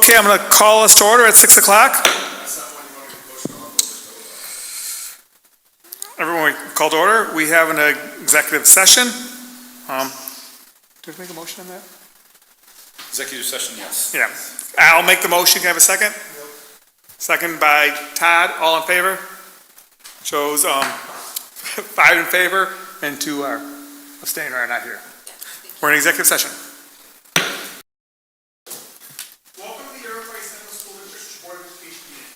Okay, I'm going to call us to order at 6 o'clock. Everyone, we call to order. We have an executive session. Did we make a motion on that? Executive session, yes. Yeah. I'll make the motion. Can I have a second? Yep. Second by Todd. All in favor? Shows 5 in favor and 2 are abstaining or are not here. We're in executive session. Welcome to the Iroquois Central School District Board of Education meeting.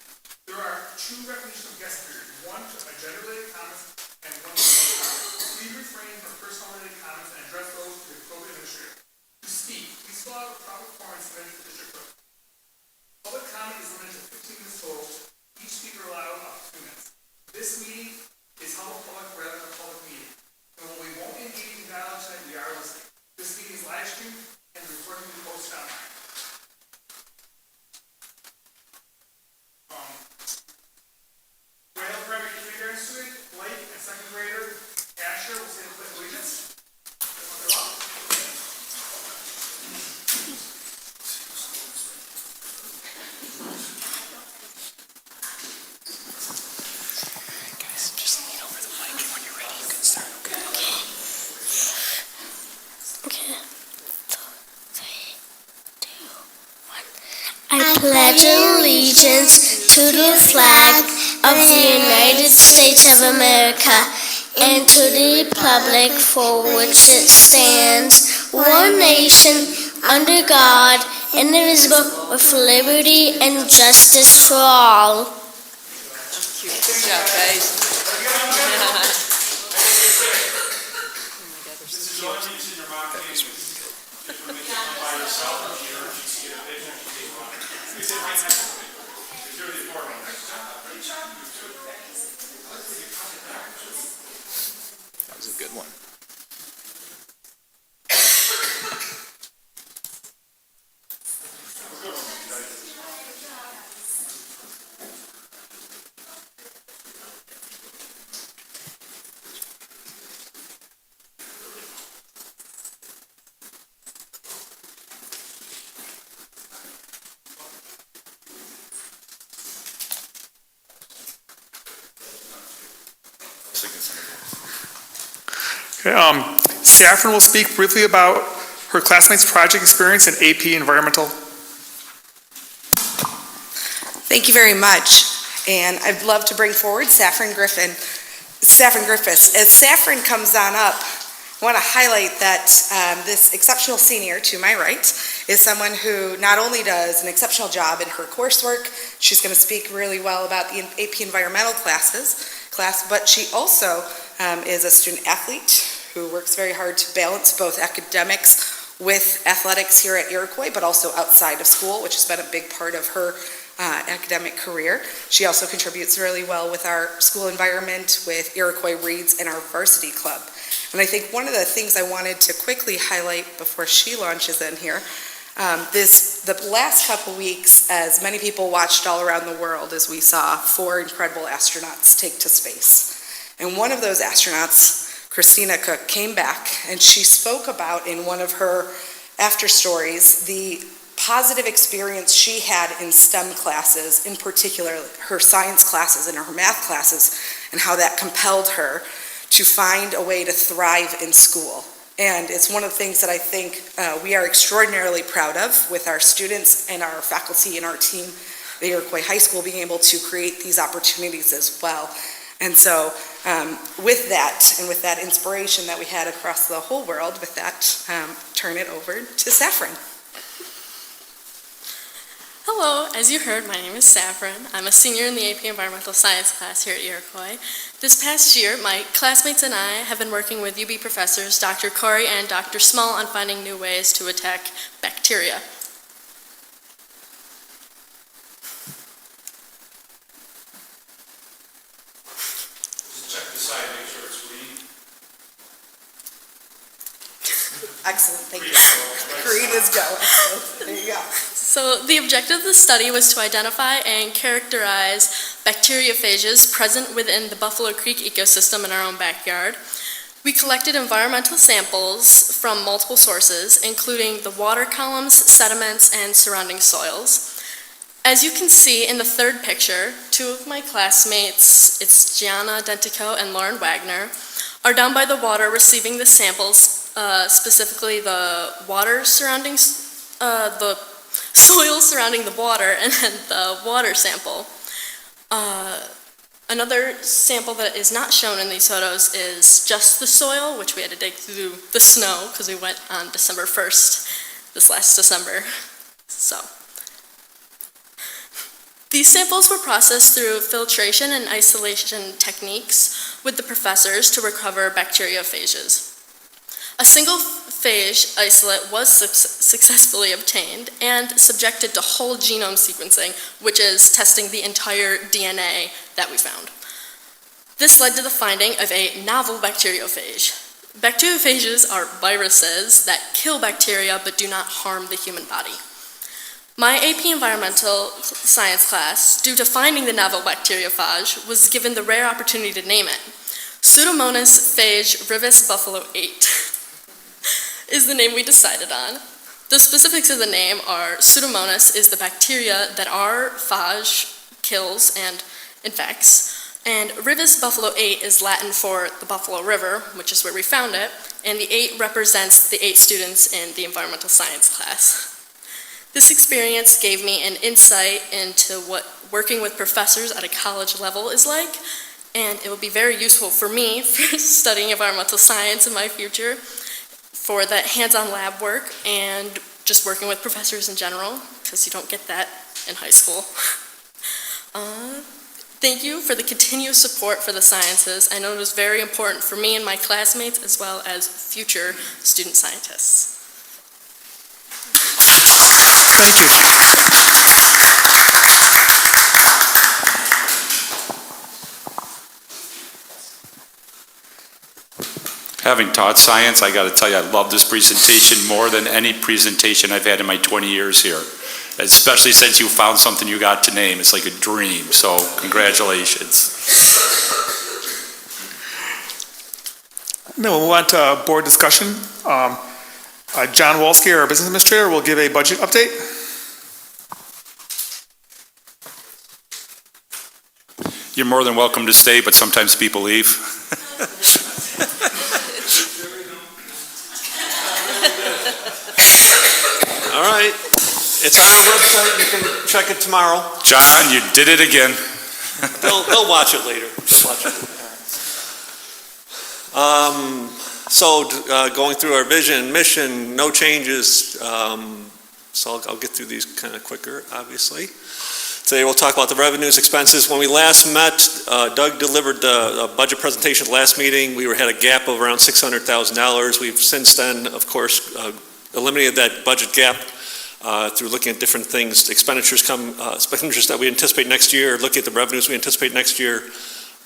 There are 2 recognition of guest periods, one a gender-related comments and one public comments. Please refrain from personal-related comments and address those to the appropriate administrator. To speak, please fill out a proper form and submit it to the district clerk. Public comment is limited to 15 minutes total. Each speaker allowed up to 2 minutes. This meeting is held public rather than a public meeting. And while we won't engage in dialogue tonight, we are listening. This meeting is live streamed and the recording will be posted online. Grade level primary kindergarten student, Blake, and second grader, Asher, will say the pledge of allegiance. Guys, just lean over the mic and when you're ready, you can start, okay? Okay. 3, 2, 1. I pledge allegiance to the flag of the United States of America and to the republic for which it stands, one nation, under God, indivisible, with liberty and justice for all. Good job, guys. That was a good one. Okay, Saffron will speak briefly about her classmates' project experience in AP Environmental. Thank you very much. And I'd love to bring forward Saffron Griffiths. As Saffron comes on up, I want to highlight that this exceptional senior to my right is someone who not only does an exceptional job in her coursework, she's going to speak really well about the AP Environmental class, but she also is a student athlete who works very hard to balance both academics with athletics here at Iroquois, but also outside of school, which has been a big part of her academic career. She also contributes really well with our school environment, with Iroquois Reads and our varsity club. And I think one of the things I wanted to quickly highlight before she launches in here, the last couple weeks, as many people watched all around the world, as we saw 4 incredible astronauts take to space. And one of those astronauts, Christina Cook, came back and she spoke about in one of her after stories the positive experience she had in STEM classes, in particular her science classes and her math classes, and how that compelled her to find a way to thrive in school. And it's one of the things that I think we are extraordinarily proud of with our students and our faculty and our team at Iroquois High School being able to create these opportunities as well. And so with that, and with that inspiration that we had across the whole world, with that, turn it over to Saffron. Hello, as you heard, my name is Saffron. I'm a senior in the AP Environmental Science class here at Iroquois. This past year, my classmates and I have been working with UB professors Dr. Corey and Dr. Small on finding new ways to attack bacteria. Check the side, make sure it's green. Excellent, thank you. Green is go. So there you go. So the objective of the study was to identify and characterize bacteriophages present within the Buffalo Creek ecosystem in our own backyard. We collected environmental samples from multiple sources, including the water columns, sediments, and surrounding soils. As you can see in the third picture, two of my classmates, it's Gianna Dentico and Lauren Wagner, are down by the water receiving the samples, specifically the water surrounding, the soil surrounding the water, and then the water sample. Another sample that is not shown in these photos is just the soil, which we had to dig through the snow because we went on December 1st, this last December. So, these samples were processed through filtration and isolation techniques with the professors to recover bacteriophages. A single phage isolate was successfully obtained and subjected to whole genome sequencing, which is testing the entire DNA that we found. This led to the finding of a novel bacteriophage. Bacteriophages are viruses that kill bacteria but do not harm the human body. My AP Environmental Science class, due to finding the novel bacteriophage, was given the rare opportunity to name it. Pseudomonas phage rivis buffalo 8 is the name we decided on. The specifics of the name are Pseudomonas is the bacteria that our phage kills and infects, and Rivis buffalo 8 is Latin for the Buffalo River, which is where we found it, and the 8 represents the 8 students in the environmental science class. This experience gave me an insight into what working with professors at a college level is like, and it will be very useful for me for studying environmental science in my future, for that hands-on lab work and just working with professors in general, because you don't get that in high school. Thank you for the continuous support for the sciences. I know it was very important for me and my classmates, as well as future student scientists. Thank you. Having taught science, I got to tell you, I love this presentation more than any presentation I've had in my 20 years here. Especially since you found something you got to name. It's like a dream, so congratulations. Now we'll move on to board discussion. John Walski, our business administrator, will give a budget update. You're more than welcome to stay, but sometimes people leave. All right, it's on our website, you can check it tomorrow. John, you did it again. They'll watch it later. Going through our vision, mission, no changes, so I'll get through these kind of quicker, obviously. Today we'll talk about the revenues, expenses. When we last met, Doug delivered the budget presentation at the last meeting. We had a gap of around $600,000. We've since then, of course, eliminated that budget gap through looking at different things, expenditures that we anticipate next year, looking at the revenues we anticipate next year,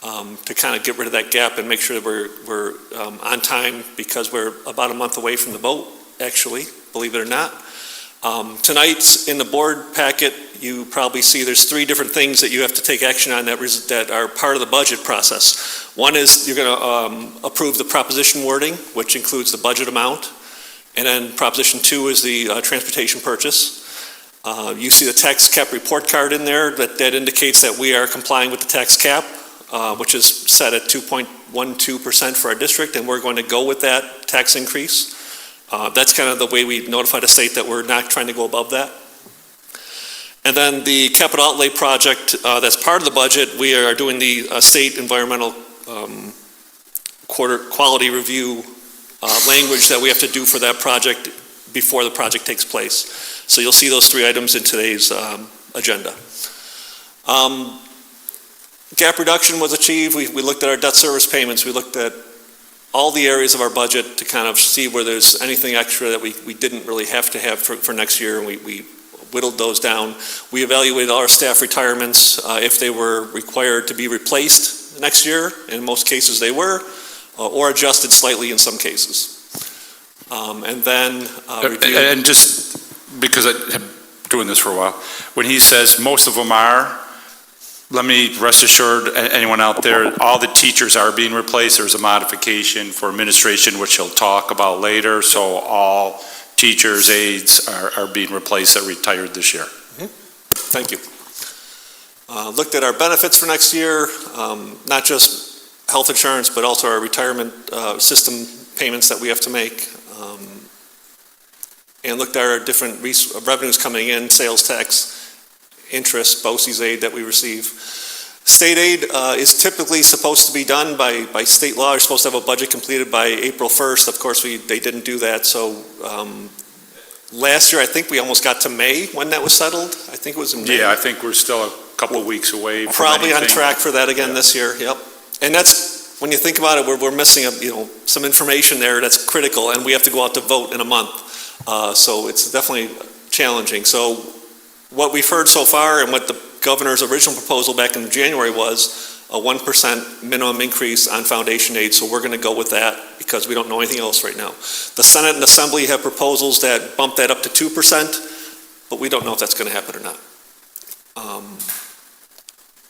to kind of get rid of that gap and make sure that we're on time, because we're about a month away from the vote, actually, believe it or not. Tonight's in the board packet, you probably see there's 3 different things that you have to take action on that are part of the budget process. One is you're going to approve the proposition wording, which includes the budget amount. And then Proposition 2 is the transportation purchase. You see the tax cap report card in there that indicates that we are complying with the tax cap, which is set at 2.12% for our district, and we're going to go with that tax increase. That's kind of the way we notify the state that we're not trying to go above that. And then the capital outlay project, that's part of the budget. We are doing the state environmental quality review language that we have to do for that project before the project takes place. So you'll see those 3 items in today's agenda. Gap reduction was achieved. We looked at our debt service payments. We looked at all the areas of our budget to kind of see where there's anything extra that we didn't really have to have for next year, and we whittled those down. We evaluated all our staff retirements, if they were required to be replaced next year. In most cases they were, or adjusted slightly in some cases. And then review. And just because I've been doing this for a while, when he says most of them are, let me rest assured, anyone out there, all the teachers are being replaced. There's a modification for administration, which he'll talk about later. So all teachers, aides are being replaced that retired this year. Thank you. Looked at our benefits for next year, not just health insurance, but also our retirement system payments that we have to make. And looked at our different revenues coming in, sales tax, interest, BOCES aid that we receive. State aid is typically supposed to be done by state law. You're supposed to have a budget completed by April 1st. Of course, they didn't do that. So last year, I think we almost got to May when that was settled. I think it was in May. Yeah, I think we're still a couple of weeks away from Probably on anything. track for that again this year, yep. And that's, when you think about it, we're missing some information there that's critical, and we have to go out to vote in a month. So it's definitely challenging. So what we've heard so far and what the governor's original proposal back in January was a 1% minimum increase on foundation aid. So we're going to go with that because we don't know anything else right now. The Senate and Assembly have proposals that bump that up to 2%, but we don't know if that's going to happen or not.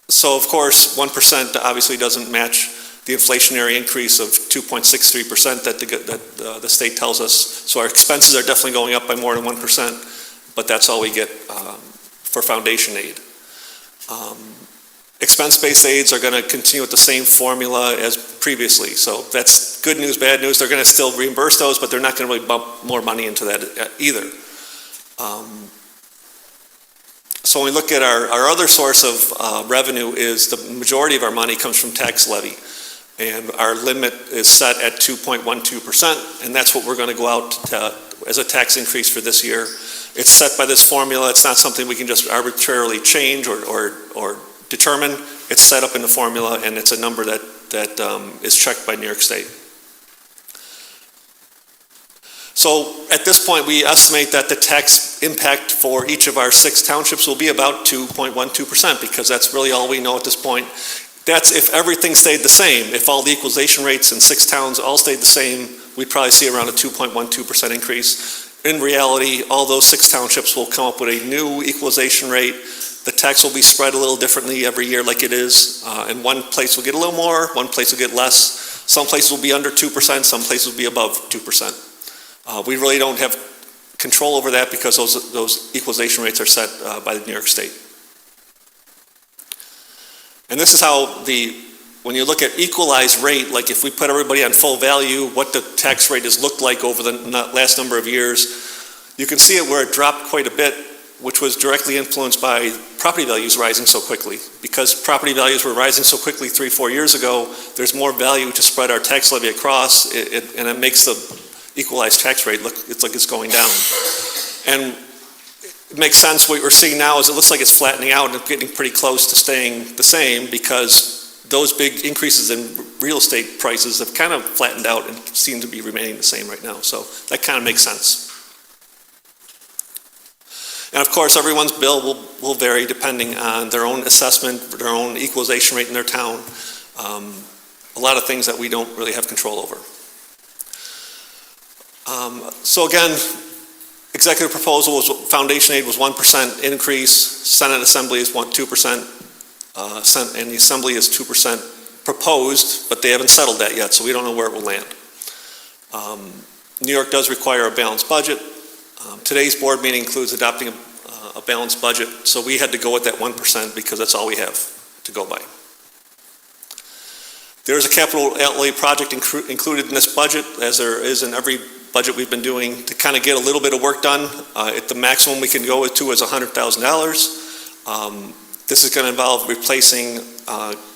So of course, 1% obviously doesn't match the inflationary increase of 2.63% that the state tells us. So our expenses are definitely going up by more than 1%, but that's all we get for foundation aid. Expense-based aids are going to continue with the same formula as previously. So that's good news, bad news. They're going to still reimburse those, but they're not going to really bump more money into that either. So when we look at our other source of revenue is the majority of our money comes from tax levy. And our limit is set at 2.12%, and that's what we're going to go out to, as a tax increase for this year. It's set by this formula. It's not something we can just arbitrarily change or determine. It's set up in the formula, and it's a number that is checked by New York State. So at this point, we estimate that the tax impact for each of our 6 townships will be about 2.12%, because that's really all we know at this point. That's if everything stayed the same. If all the equalization rates in 6 towns all stayed the same, we'd probably see around a 2.12% increase. In reality, all those 6 townships will come up with a new equalization rate. The tax will be spread a little differently every year like it is. And one place will get a little more, one place will get less. Some places will be under 2%, some places will be above 2%. We really don't have control over that because those equalization rates are set by the New York State. And this is how when you look at equalized rate, like if we put everybody on full value, what the tax rate has looked like over the last number of years, you can see it where it dropped quite a bit, which was directly influenced by property values rising so quickly. Because property values were rising so quickly 3-4 years ago, there's more value to spread our tax levy across, and it makes the equalized tax rate look, it's like it's going down. And it makes sense. What we're seeing now is it looks like it's flattening out and getting pretty close to staying the same, because those big increases in real estate prices have kind of flattened out and seem to be remaining the same right now. So that kind of makes sense. And of course, everyone's bill will vary depending on their own assessment, their own equalization rate in their town. A lot of things that we don't really have control over. So again, executive proposal was foundation aid was 1% increase. Senate Assembly is 2%. And the Assembly is 2% proposed, but they haven't settled that yet, so we don't know where it will land. New York does require a balanced budget. Today's board meeting includes adopting a balanced budget, so we had to go with that 1% because that's all we have to go by. There's a capital outlay project included in this budget, as there is in every budget we've been doing, to kind of get a little bit of work done. At the maximum we can go to is $100,000. This is going to involve replacing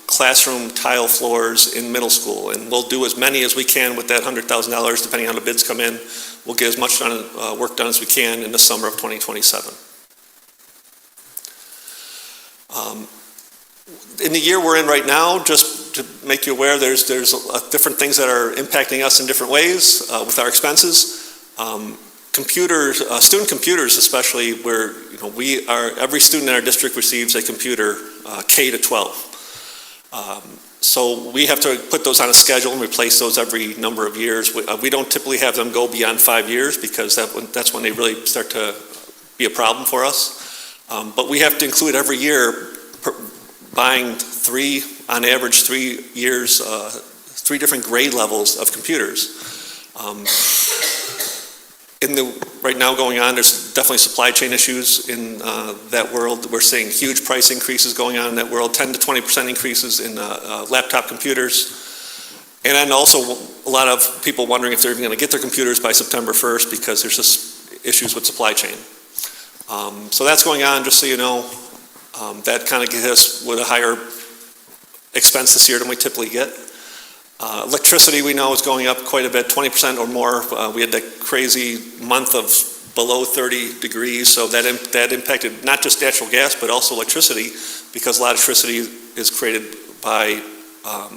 classroom tile floors in middle school, and we'll do as many as we can with that $100,000, depending on the bids come in. We'll get as much work done as we can in the summer of 2027. In the year we're in right now, just to make you aware, there's different things that are impacting us in different ways with our expenses. Computers, student computers especially, where every student in our district receives a computer K to 12. So we have to put those on a schedule and replace those every number of years. We don't typically have them go beyond 5 years because that's when they really start to be a problem for us. But we have to include every year buying on average 3 years, 3 different grade levels of computers. right now going on, there's definitely supply chain issues in that world. We're seeing huge price increases going on in that world, 10 to 20% increases in laptop computers. And then also a lot of people wondering if they're even going to get their computers by September 1st because there's just issues with supply chain. So that's going on, just so you know. That kind of gets us with a higher expense this year than we typically get. Electricity, we know, is going up quite a bit, 20% or more. We had that crazy month of below 30 degrees, so that impacted not just natural gas, but also electricity, because a lot of electricity is created by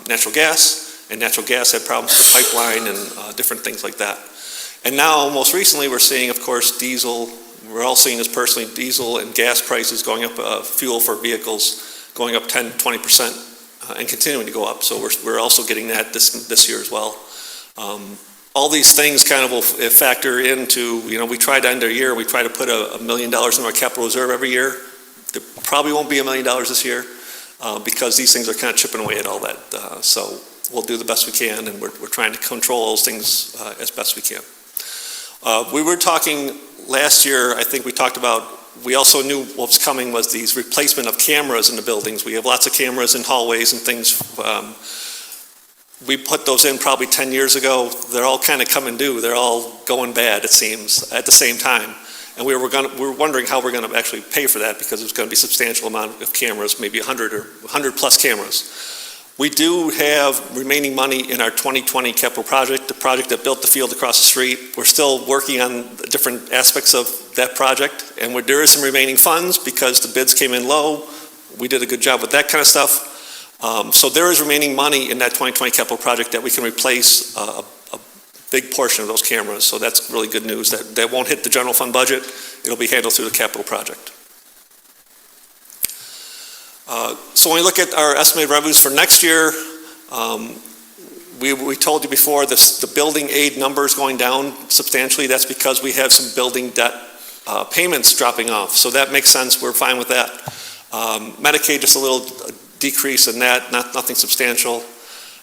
natural gas, and natural gas had problems with pipeline and different things like that. And now, most recently, we're seeing, of course, diesel. We're all seeing this personally, diesel and gas prices going up, fuel for vehicles going up 10, 20%, and continuing to go up. So we're also getting that this year as well. All these things kind of will factor into, we try to end our year, we try to put $1 million in our capital reserve every year. There probably won't be $1 million this year because these things are kind of chipping away at all that. So we'll do the best we can, and we're trying to control those things as best we can. We were talking last year, I think we talked about, we also knew what was coming was these replacement of cameras in the buildings. We have lots of cameras in hallways and things. We put those in probably 10 years ago. They're all kind of coming due. They're all going bad, it seems, at the same time. And we were wondering how we're going to actually pay for that, because it's going to be a substantial amount of cameras, maybe 100 or 100 plus cameras. We do have remaining money in our 2020 capital project, the project that built the field across the street. We're still working on different aspects of that project, and there is some remaining funds because the bids came in low. We did a good job with that kind of stuff. So there is remaining money in that 2020 capital project that we can replace a big portion of those cameras. So that's really good news. That won't hit the general fund budget. It'll be handled through the capital project. So when we look at our estimated revenues for next year, we told you before the building aid number is going down substantially. That's because we have some building debt payments dropping off. So that makes sense. We're fine with that. Medicaid, just a little decrease in that, nothing substantial.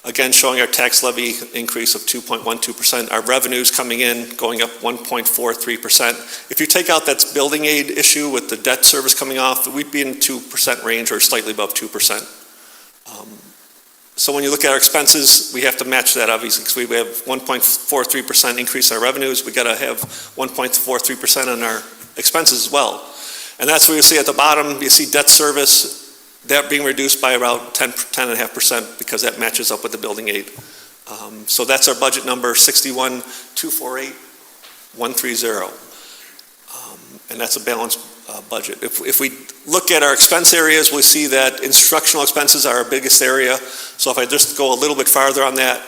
Again, showing our tax levy increase of 2.12%. Our revenues coming in, going up 1.43%. If you take out that building aid issue with the debt service coming off, we'd be in the 2% range or slightly above 2%. So when you look at our expenses, we have to match that, obviously, because we have 1.43% increase in our revenues. We got to have 1.43% on our expenses as well. And that's where you see at the bottom, you see debt service, that being reduced by about 10.5% because that matches up with the building aid. So that's our budget number, 61,248,130. And that's a balanced budget. If we look at our expense areas, we see that instructional expenses are our biggest area. So if I just go a little bit farther on that,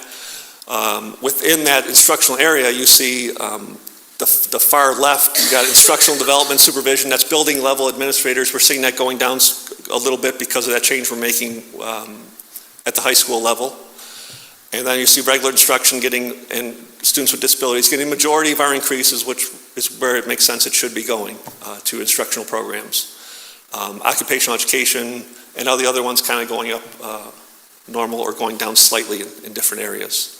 within that instructional area, you see the far left, you've got instructional development supervision, that's building level administrators. We're seeing that going down a little bit because of that change we're making at the high school level. And then you see regular instruction and students with disabilities getting the majority of our increases, which is where it makes sense it should be going to instructional programs. Occupational education and all the other ones kind of going up normal or going down slightly in different areas.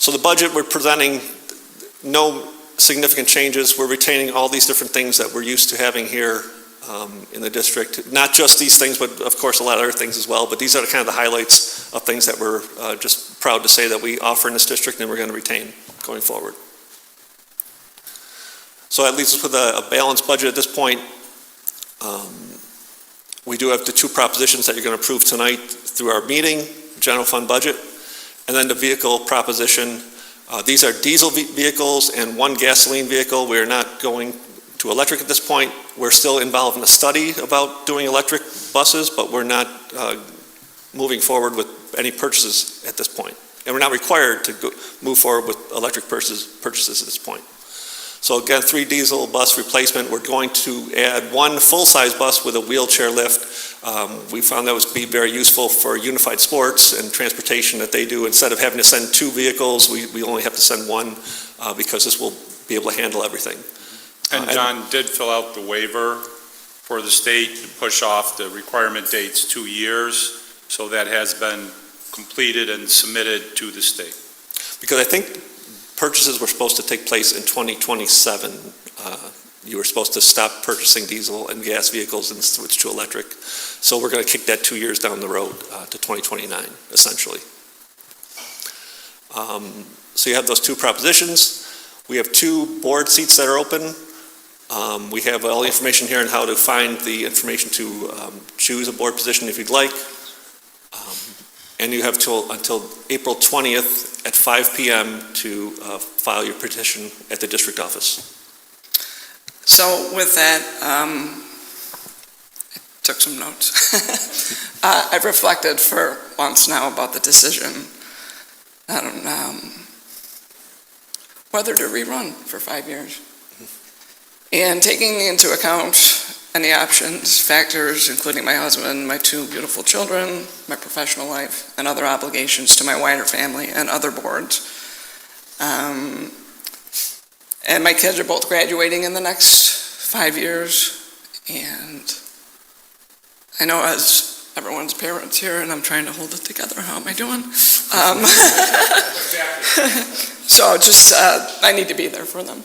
So the budget we're presenting, no significant changes. We're retaining all these different things that we're used to having here in the district. Not just these things, but of course a lot of other things as well. But these are kind of the highlights of things that we're just proud to say that we offer in this district and we're going to retain going forward. So that leaves us with a balanced budget at this point. We do have the two propositions that you're going to approve tonight through our meeting, general fund budget, and then the vehicle proposition. These are diesel vehicles and one gasoline vehicle. We're not going to electric at this point. We're still involved in a study about doing electric buses, but we're not moving forward with any purchases at this point. And we're not required to move forward with electric purchases at this point. So again, 3 diesel bus replacement. We're going to add 1 full-size bus with a wheelchair lift. We found that would be very useful for unified sports and transportation that they do. Instead of having to send 2 vehicles, we only have to send 1 because this will be able to handle everything. And John did fill out the waiver for the state to push off the requirement dates 2 years. So that has been completed and submitted to the state. Because I think purchases were supposed to take place in 2027. You were supposed to stop purchasing diesel and gas vehicles and switch to electric. So we're going to kick that 2 years down the road to 2029, essentially. So you have those two propositions. We have 2 board seats that are open. We have all the information here on how to find the information to choose a board position if you'd like. And you have until April 20th at 5 p.m. to file your petition at the district office. So with that, I took some notes. I've reflected for months now about the decision whether to rerun for 5 years. And taking into account any options, factors, including my husband, my 2 beautiful children, my professional life, and other obligations to my wider family and other boards. And my kids are both graduating in the next 5 years. And I know as everyone's parents here, and I'm trying to hold it together, how am I doing? So just, I need to be there for them,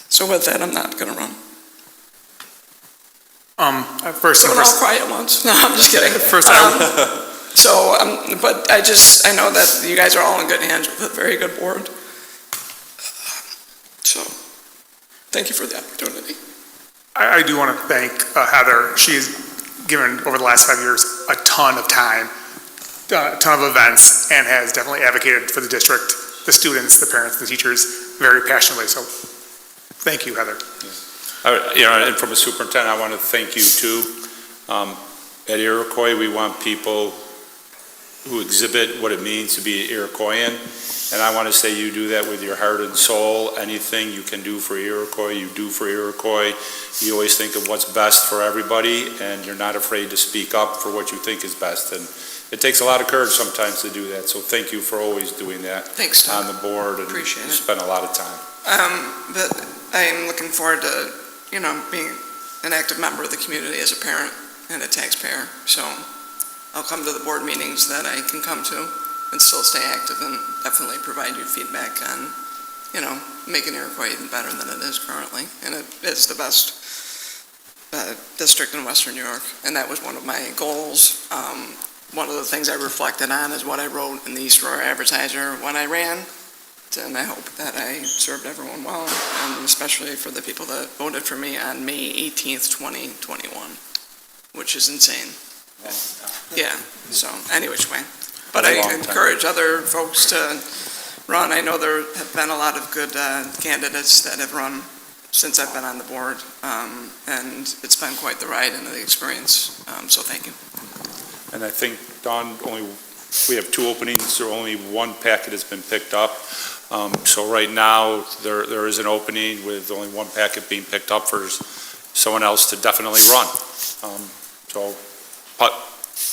So with that, I'm not going to run. First Don't all cry at once. No, I'm just kidding. But I know that you guys are all in good hands with a very good board. So, thank you for the opportunity. I do want to thank Heather. She's given, over the last 5 years, a ton of time, a ton of events, and has definitely advocated for the district, the students, the parents, the teachers, very passionately. So, thank you, Heather. And from a superintendent, I want to thank you too. At Iroquois, we want people who exhibit what it means to be Iroquoian. And I want to say you do that with your heart and soul. Anything you can do for Iroquois, you do for Iroquois. You always think of what's best for everybody, and you're not afraid to speak up for what you think is best. And it takes a lot of courage sometimes to do that. So thank you for always doing that. Thanks, Doug. On the board, and Appreciate you it. spend a lot of time. But I'm looking forward to, being an active member of the community as a parent and a taxpayer. So I'll come to the board meetings that I can come to and still stay active and definitely provide you feedback on, making Iroquois even better than it is currently. And it is the best district in Western New York. And that was one of my goals. One of the things I reflected on is what I wrote in the East Aurora Advertiser when I ran. And I hope that I served everyone well, and especially for the people that voted for me on May 18th, 2021, which is insane. Yeah, so any which way. But I encourage other folks to run. I know there have been a lot of good candidates that have run since I've been on the board, and it's been quite the ride and the experience, so thank you. And I think, Dawn, we have 2 openings, so only 1 packet has been picked up. So right now, there is an opening with only 1 packet being picked up for someone else to definitely run. But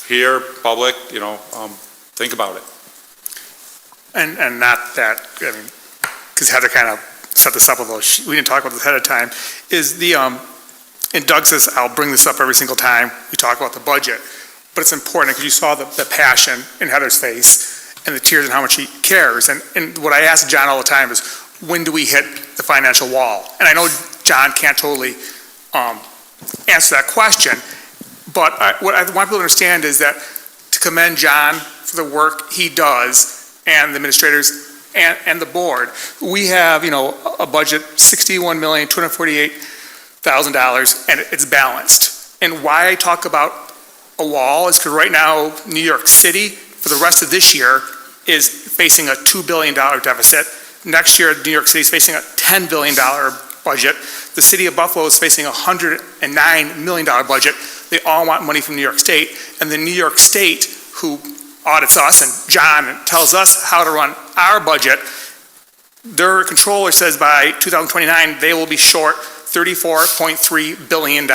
here, public, think about it. And not that, because Heather kind of set this up a little, we didn't talk about this ahead of time, is and Doug says, I'll bring this up every single time we talk about the budget, but it's important because you saw the passion in Heather's face and the tears and how much she cares. And what I ask John all the time is, when do we hit the financial wall? And I know John can't totally answer that question, but what I want people to understand is that to commend John for the work he does, and the administrators and the board, we have, a budget, $61,248,000, and it's balanced. And why I talk about a wall is because right now, New York City, for the rest of this year, is facing a $2 billion deficit. Next year, New York City is facing a $10 billion budget. The city of Buffalo is facing a $109 million budget. They all want money from New York State. And the New York State, who audits us, and John tells us how to run our budget, their controller says by 2029, they will be short $34.3 billion.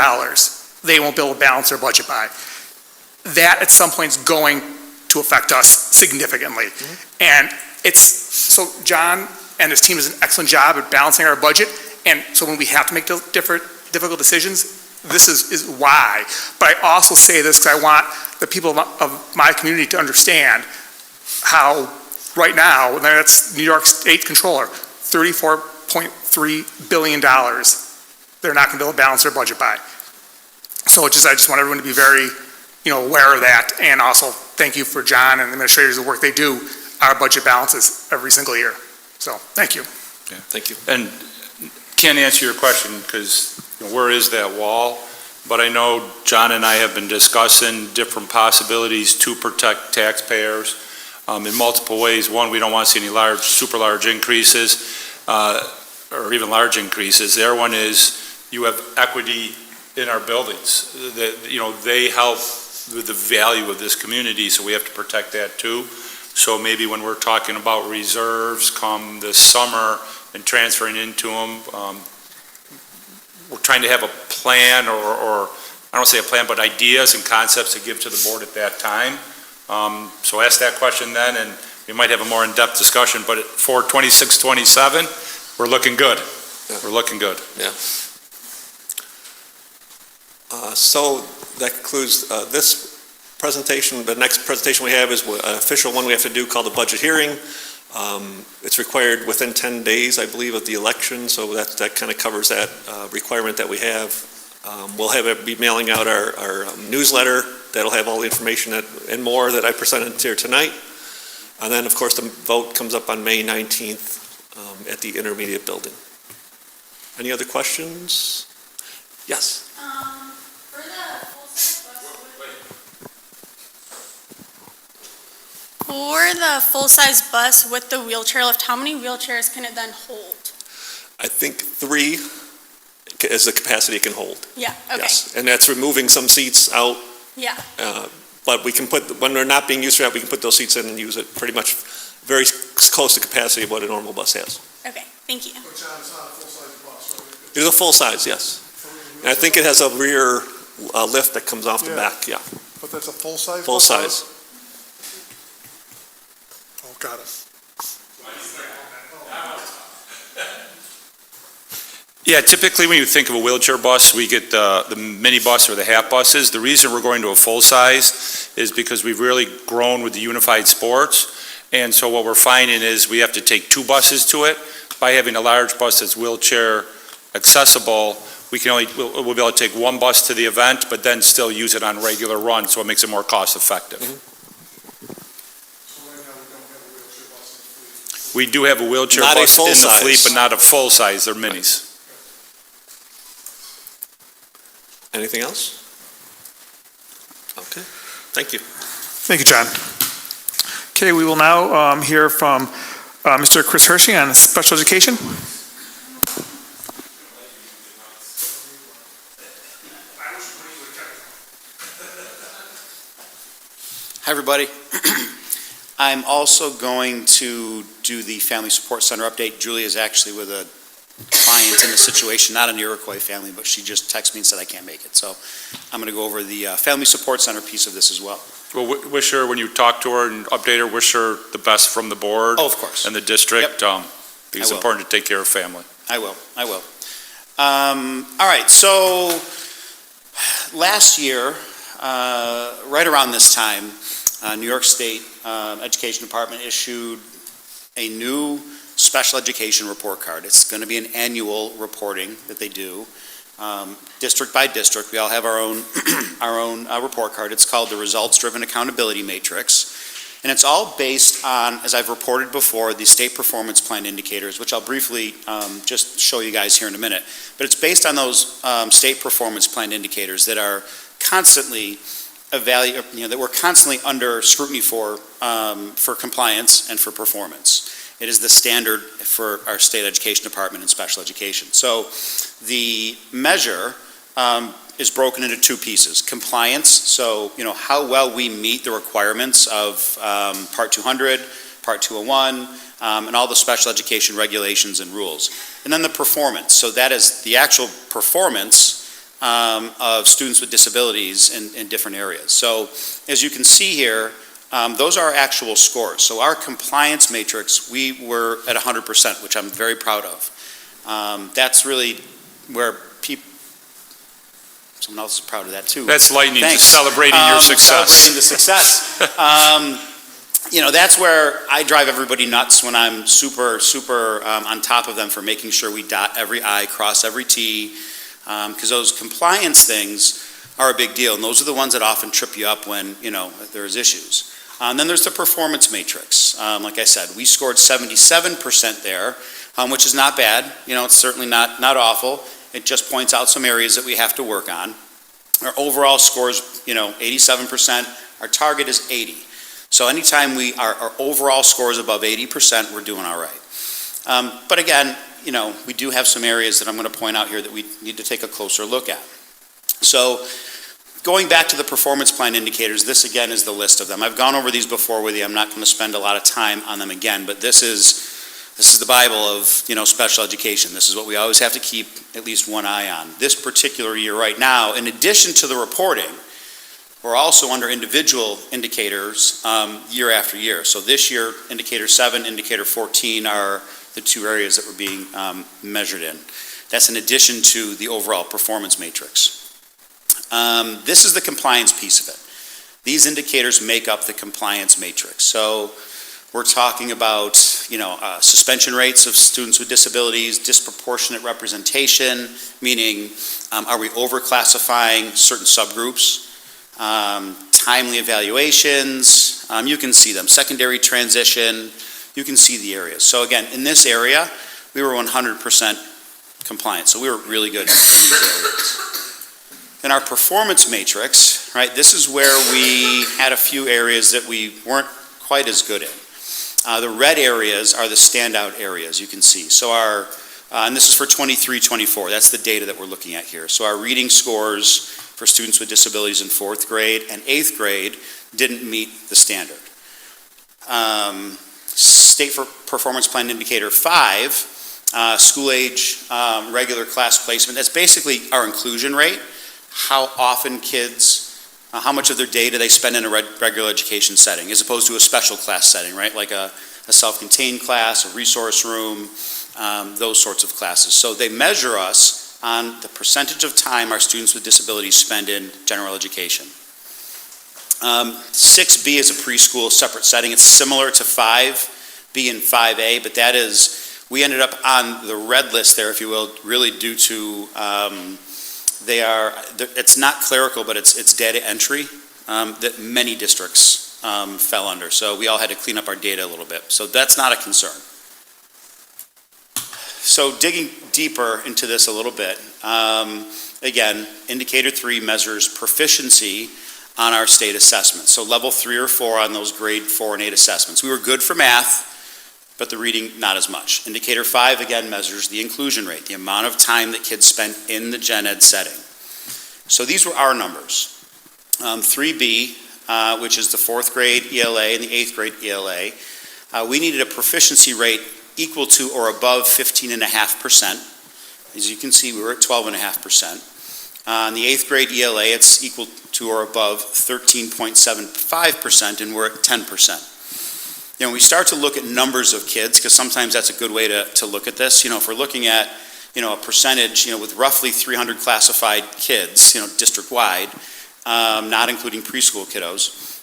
They won't be able to balance their budget by. That at some point is going to affect us significantly. And so John and his team does an excellent job at balancing our budget. And so when we have to make difficult decisions, this is why. But I also say this because I want the people of my community to understand how right now, and that's New York State Controller, $34.3 billion they're not going to be able to balance their budget by. So I just want everyone to be very, aware of that, and also thank you for John and the administrators, the work they do, our budget balances every single year. So, thank you. Yeah. Thank you. And can't answer your question because where is that wall? But I know John and I have been discussing different possibilities to protect taxpayers in multiple ways. One, we don't want to see any super large increases or even large increases. The other one is you have equity in our buildings. They help with the value of this community, so we have to protect that too. So maybe when we're talking about reserves come this summer and transferring into them, we're trying to have a plan or I don't want to say a plan, but ideas and concepts to give to the board at that time. So ask that question then, and we might have a more in-depth discussion, but for 26-27, we're looking good. Yeah. We're looking good. Yeah. So that concludes this presentation. The next presentation we have is an official one we have to do called the budget hearing. It's required within 10 days, I believe, of the election, so that kind of covers that requirement that we have. We'll be mailing out our newsletter that'll have all the information and more that I presented here tonight. And then, of course, the vote comes up on May 19th at the intermediate building. Any other questions? Yes? For the full-size bus with the wheelchair lift, how many wheelchairs can it then hold? I think 3 is the capacity it can hold. Yeah, okay. Yes, and that's removing some seats out. Yeah, But we can when they're not being used for that, we can put those seats in and use it pretty much very close to capacity of what a normal bus has. okay, thank you. But John, it's not a full-size bus, right? It's a full size, yes. And I think it has a rear lift that comes off the Yeah. back, yeah. But that's a full-size Full bus? size. Oh, got it. Yeah, typically when you think of a wheelchair bus, we get the mini bus or the half buses. The reason we're going to a full size is because we've really grown with the unified sports. And so what we're finding is we have to take 2 buses to it. By having a large bus that's wheelchair accessible, we'll be able to take 1 bus to the event, but then still use it on regular runs, so it makes it more cost effective. So right now, we don't have a wheelchair bus in the fleet. We do have a wheelchair Not a bus in the full-size. fleet, but not a full size, they're minis. Anything else? Okay, thank you. Thank you, John. Okay, we will now hear from Mr. Chris Hershey on special education. Hi, everybody. I'm also going to do the Family Support Center update. Julie is actually with a client in the situation, not an Iroquois family, but she just texted me and said I can't make it. So I'm going to go over the Family Support Center piece of this as well. Well, wish her, when you talk to her and update her, wish her the best from the board. Oh, of course. And the district. Because it's will. important to take care of family. I will. All right, so last year, right around this time, New York State Education Department issued a new special education report card. It's going to be an annual reporting that they do, district by district. We all have our own report card. It's called the Results Driven Accountability Matrix. And it's all based on, as I've reported before, the state performance plan indicators, which I'll briefly just show you guys here in a minute. But it's based on those state performance plan indicators that are constantly that we're constantly under scrutiny for compliance and for performance. It is the standard for our state education department and special education. So the measure is broken into 2 pieces. Compliance, so how well we meet the requirements of Part 200, Part 201, and all the special education regulations and rules. And then the performance, so that is the actual performance of students with disabilities in different areas. So as you can see here, those are our actual scores. So our compliance matrix, we were at 100%, which I'm very proud of. That's really where someone else is proud of that too. That's lightning, Thanks. just celebrating your success. Celebrating the success. that's where I drive everybody nuts when I'm super on top of them for making sure we dot every I, cross every T, because those compliance things are a big deal, and those are the ones that often trip you up when, there's issues. And then there's the performance matrix. Like I said, we scored 77% there, which is not bad. It's certainly not awful. It just points out some areas that we have to work on. Our overall score is, 87%. Our target is 80. So anytime our overall score is above 80%, we're doing all right. But again, we do have some areas that I'm going to point out here that we need to take a closer look at. So going back to the performance plan indicators, this again is the list of them. I've gone over these before with you. I'm not going to spend a lot of time on them again, but this is the Bible of, special education. This is what we always have to keep at least one eye on. This particular year right now, in addition to the reporting, we're also under individual indicators year after year. So this year, indicator 7, indicator 14 are the two areas that we're being measured in. That's in addition to the overall performance matrix. This is the compliance piece of it. These indicators make up the compliance matrix. So we're talking about, suspension rates of students with disabilities, disproportionate representation, meaning are we overclassifying certain subgroups? Timely evaluations, you can see them. Secondary transition, you can see the areas. So again, in this area, we were 100% compliant. So we were really good in these areas. In our performance matrix, right, this is where we had a few areas that we weren't quite as good in. The red areas are the standout areas, you can see. So and this is for 23-24, that's the data that we're looking at here. So our reading scores for students with disabilities in 4th grade and 8th grade didn't meet the standard. State Performance Plan Indicator 5, school age regular class placement, that's basically our inclusion rate. How often kids, how much of their day do they spend in a regular education setting as opposed to a special class setting, right? Like a self-contained class, a resource room, those sorts of classes. So they measure us on the percentage of time our students with disabilities spend in general education. 6B is a preschool separate setting. It's similar to 5B and 5A, but that is, we ended up on the red list there, if you will, really due to, it's not clerical, but it's data entry that many districts fell under. So we all had to clean up our data a little bit. So that's not a concern. So digging deeper into this a little bit, again, indicator 3 measures proficiency on our state assessments. So level 3 or 4 on those grade 4 and 8 assessments. We were good for math, but the reading not as much. Indicator 5 again measures the inclusion rate, the amount of time that kids spent in the gen ed setting. So these were our numbers. 3B, which is the 4th grade ELA and the 8th grade ELA, we needed a proficiency rate equal to or above 15.5%. As you can see, we were at 12.5%. On the 8th grade ELA, it's equal to or above 13.75%, and we're at 10%. When we start to look at numbers of kids, because sometimes that's a good way to look at this, if we're looking at, a percentage, with roughly 300 classified kids, district-wide, not including preschool kiddos,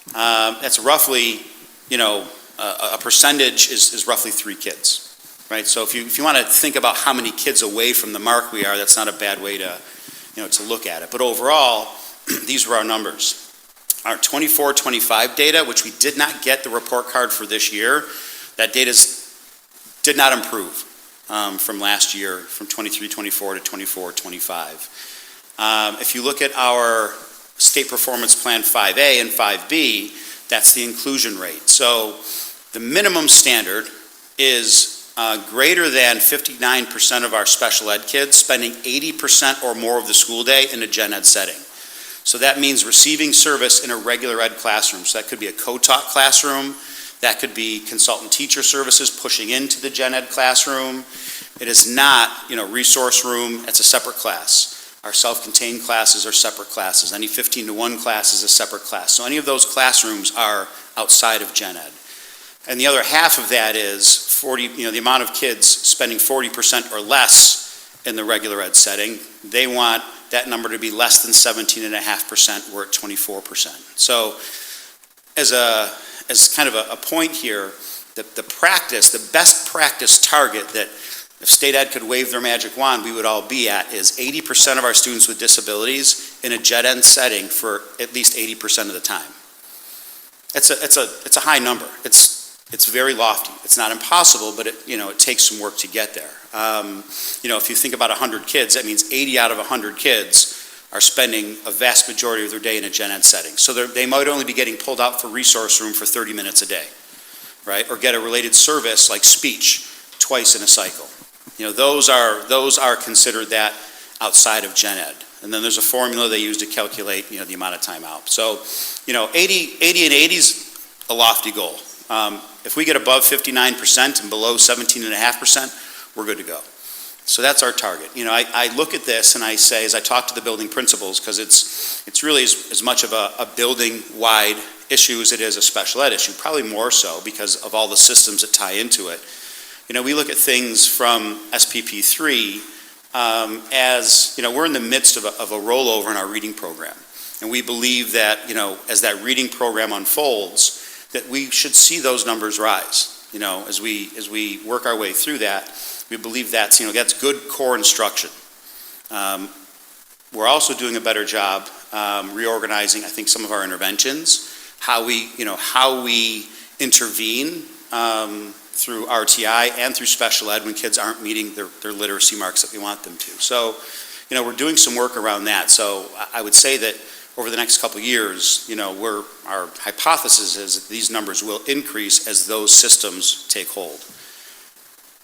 that's roughly, a percentage is roughly 3 kids, right? So if you want to think about how many kids away from the mark we are, that's not a bad way to look at it. But overall, these were our numbers. Our 24-25 data, which we did not get the report card for this year, that data did not improve from last year, from 23-24 to 24-25. If you look at our State Performance Plan 5A and 5B, that's the inclusion rate. So the minimum standard is greater than 59% of our special ed kids spending 80% or more of the school day in a gen ed setting. So that means receiving service in a regular ed classroom. So that could be a co-taught classroom, that could be consultant teacher services pushing into the gen ed classroom. It is not, resource room, it's a separate class. Our self-contained classes are separate classes. Any 15-to-1 class is a separate class. So any of those classrooms are outside of gen ed. And the other half of that is the amount of kids spending 40% or less in the regular ed setting. They want that number to be less than 17.5%. We're at 24%. So as as kind of a point here, the best practice target that if state ed could wave their magic wand, we would all be at is 80% of our students with disabilities in a gen ed setting for at least 80% of the time. It's a high number. It's very lofty. It's not impossible, but it takes some work to get there. If you think about 100 kids, that means 80 out of 100 kids are spending a vast majority of their day in a gen ed setting. So they might only be getting pulled out for resource room for 30 minutes a day, right? Or get a related service like speech twice in a cycle. Those are considered that outside of gen ed. And then there's a formula they use to calculate, the amount of time out. So, 80 and 80 is a lofty goal. If we get above 59% and below 17.5%, we're good to go. So that's our target. I look at this and I say, as I talk to the building principals, because it's really as much of a building-wide issue as it is a special ed issue, probably more so because of all the systems that tie into it. We look at things from SPP 3 as, we're in the midst of a rollover in our reading program. And we believe that, as that reading program unfolds, that we should see those numbers rise. As we work our way through that, we believe that's good core instruction. We're also doing a better job reorganizing, I think, some of our interventions, how we intervene through RTI and through special ed when kids aren't meeting their literacy marks that we want them to. So, we're doing some work around that. So I would say that over the next couple of years, our hypothesis is that these numbers will increase as those systems take hold.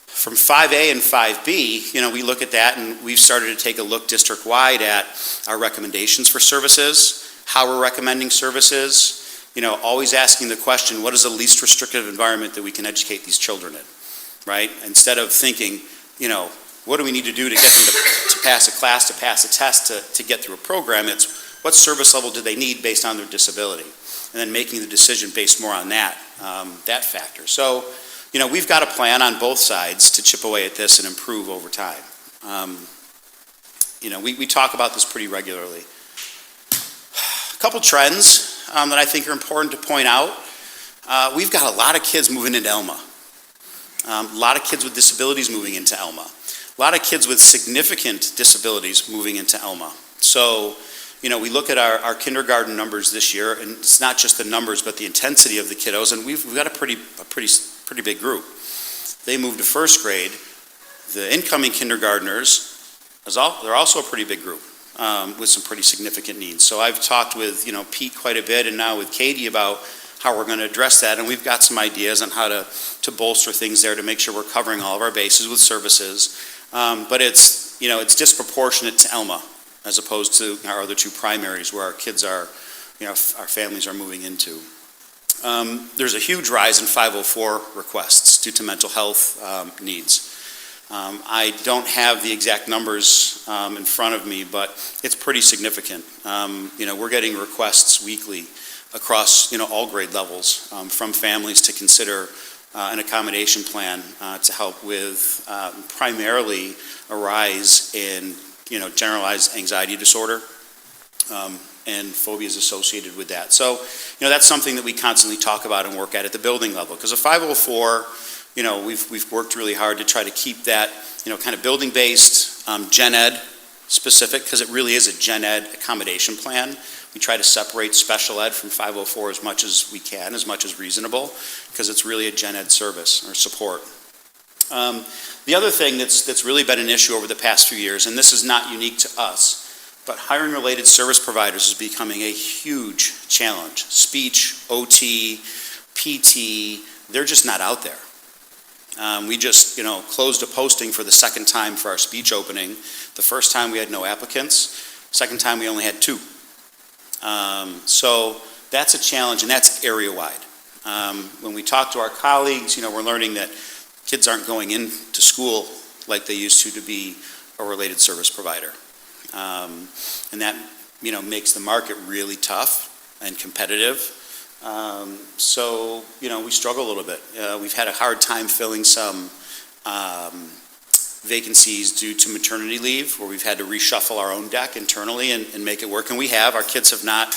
From 5A and 5B, we look at that and we've started to take a look district-wide at our recommendations for services, how we're recommending services, always asking the question, what is the least restrictive environment that we can educate these children in, right? Instead of thinking, what do we need to do to get them to pass a class, to pass a test, to get through a program? It's what service level do they need based on their disability? And then making the decision based more on that factor. So, we've got a plan on both sides to chip away at this and improve over time. We talk about this pretty regularly. A couple trends that I think are important to point out. We've got a lot of kids moving into Elma. A lot of kids with disabilities moving into Elma. A lot of kids with significant disabilities moving into Elma. So, we look at our kindergarten numbers this year, and it's not just the numbers, but the intensity of the kiddos, and we've got a pretty big group. They moved to first grade. The incoming kindergartners, they're also a pretty big group with some pretty significant needs. So I've talked with Pete quite a bit, and now with Katie about how we're going to address that, and we've got some ideas on how to bolster things there to make sure we're covering all of our bases with services. But it's disproportionate to Elma as opposed to our other two primaries where our kids are, our families are moving into. There's a huge rise in 504 requests due to mental health needs. I don't have the exact numbers in front of me, but it's pretty significant. We're getting requests weekly across all grade levels from families to consider an accommodation plan to help with primarily a rise in generalized anxiety disorder and phobias associated with that. So, that's something that we constantly talk about and work at the building level. Because a 504, we've worked really hard to try to keep that, kind of building-based, gen ed specific, because it really is a gen ed accommodation plan. We try to separate special ed from 504 as much as we can, as much as reasonable, because it's really a gen ed service or support. The other thing that's really been an issue over the past few years, and this is not unique to us, but hiring related service providers is becoming a huge challenge. Speech, OT, PT, they're just not out there. We just, closed a posting for the second time for our speech opening. The first time we had no applicants. Second time we only had 2. So that's a challenge, and that's area-wide. When we talk to our colleagues, we're learning that kids aren't going into school like they used to be a related service provider. And that, makes the market really tough and competitive. So, we struggle a little bit. We've had a hard time filling some vacancies due to maternity leave, where we've had to reshuffle our own deck internally and make it work. And we have. Our kids have not,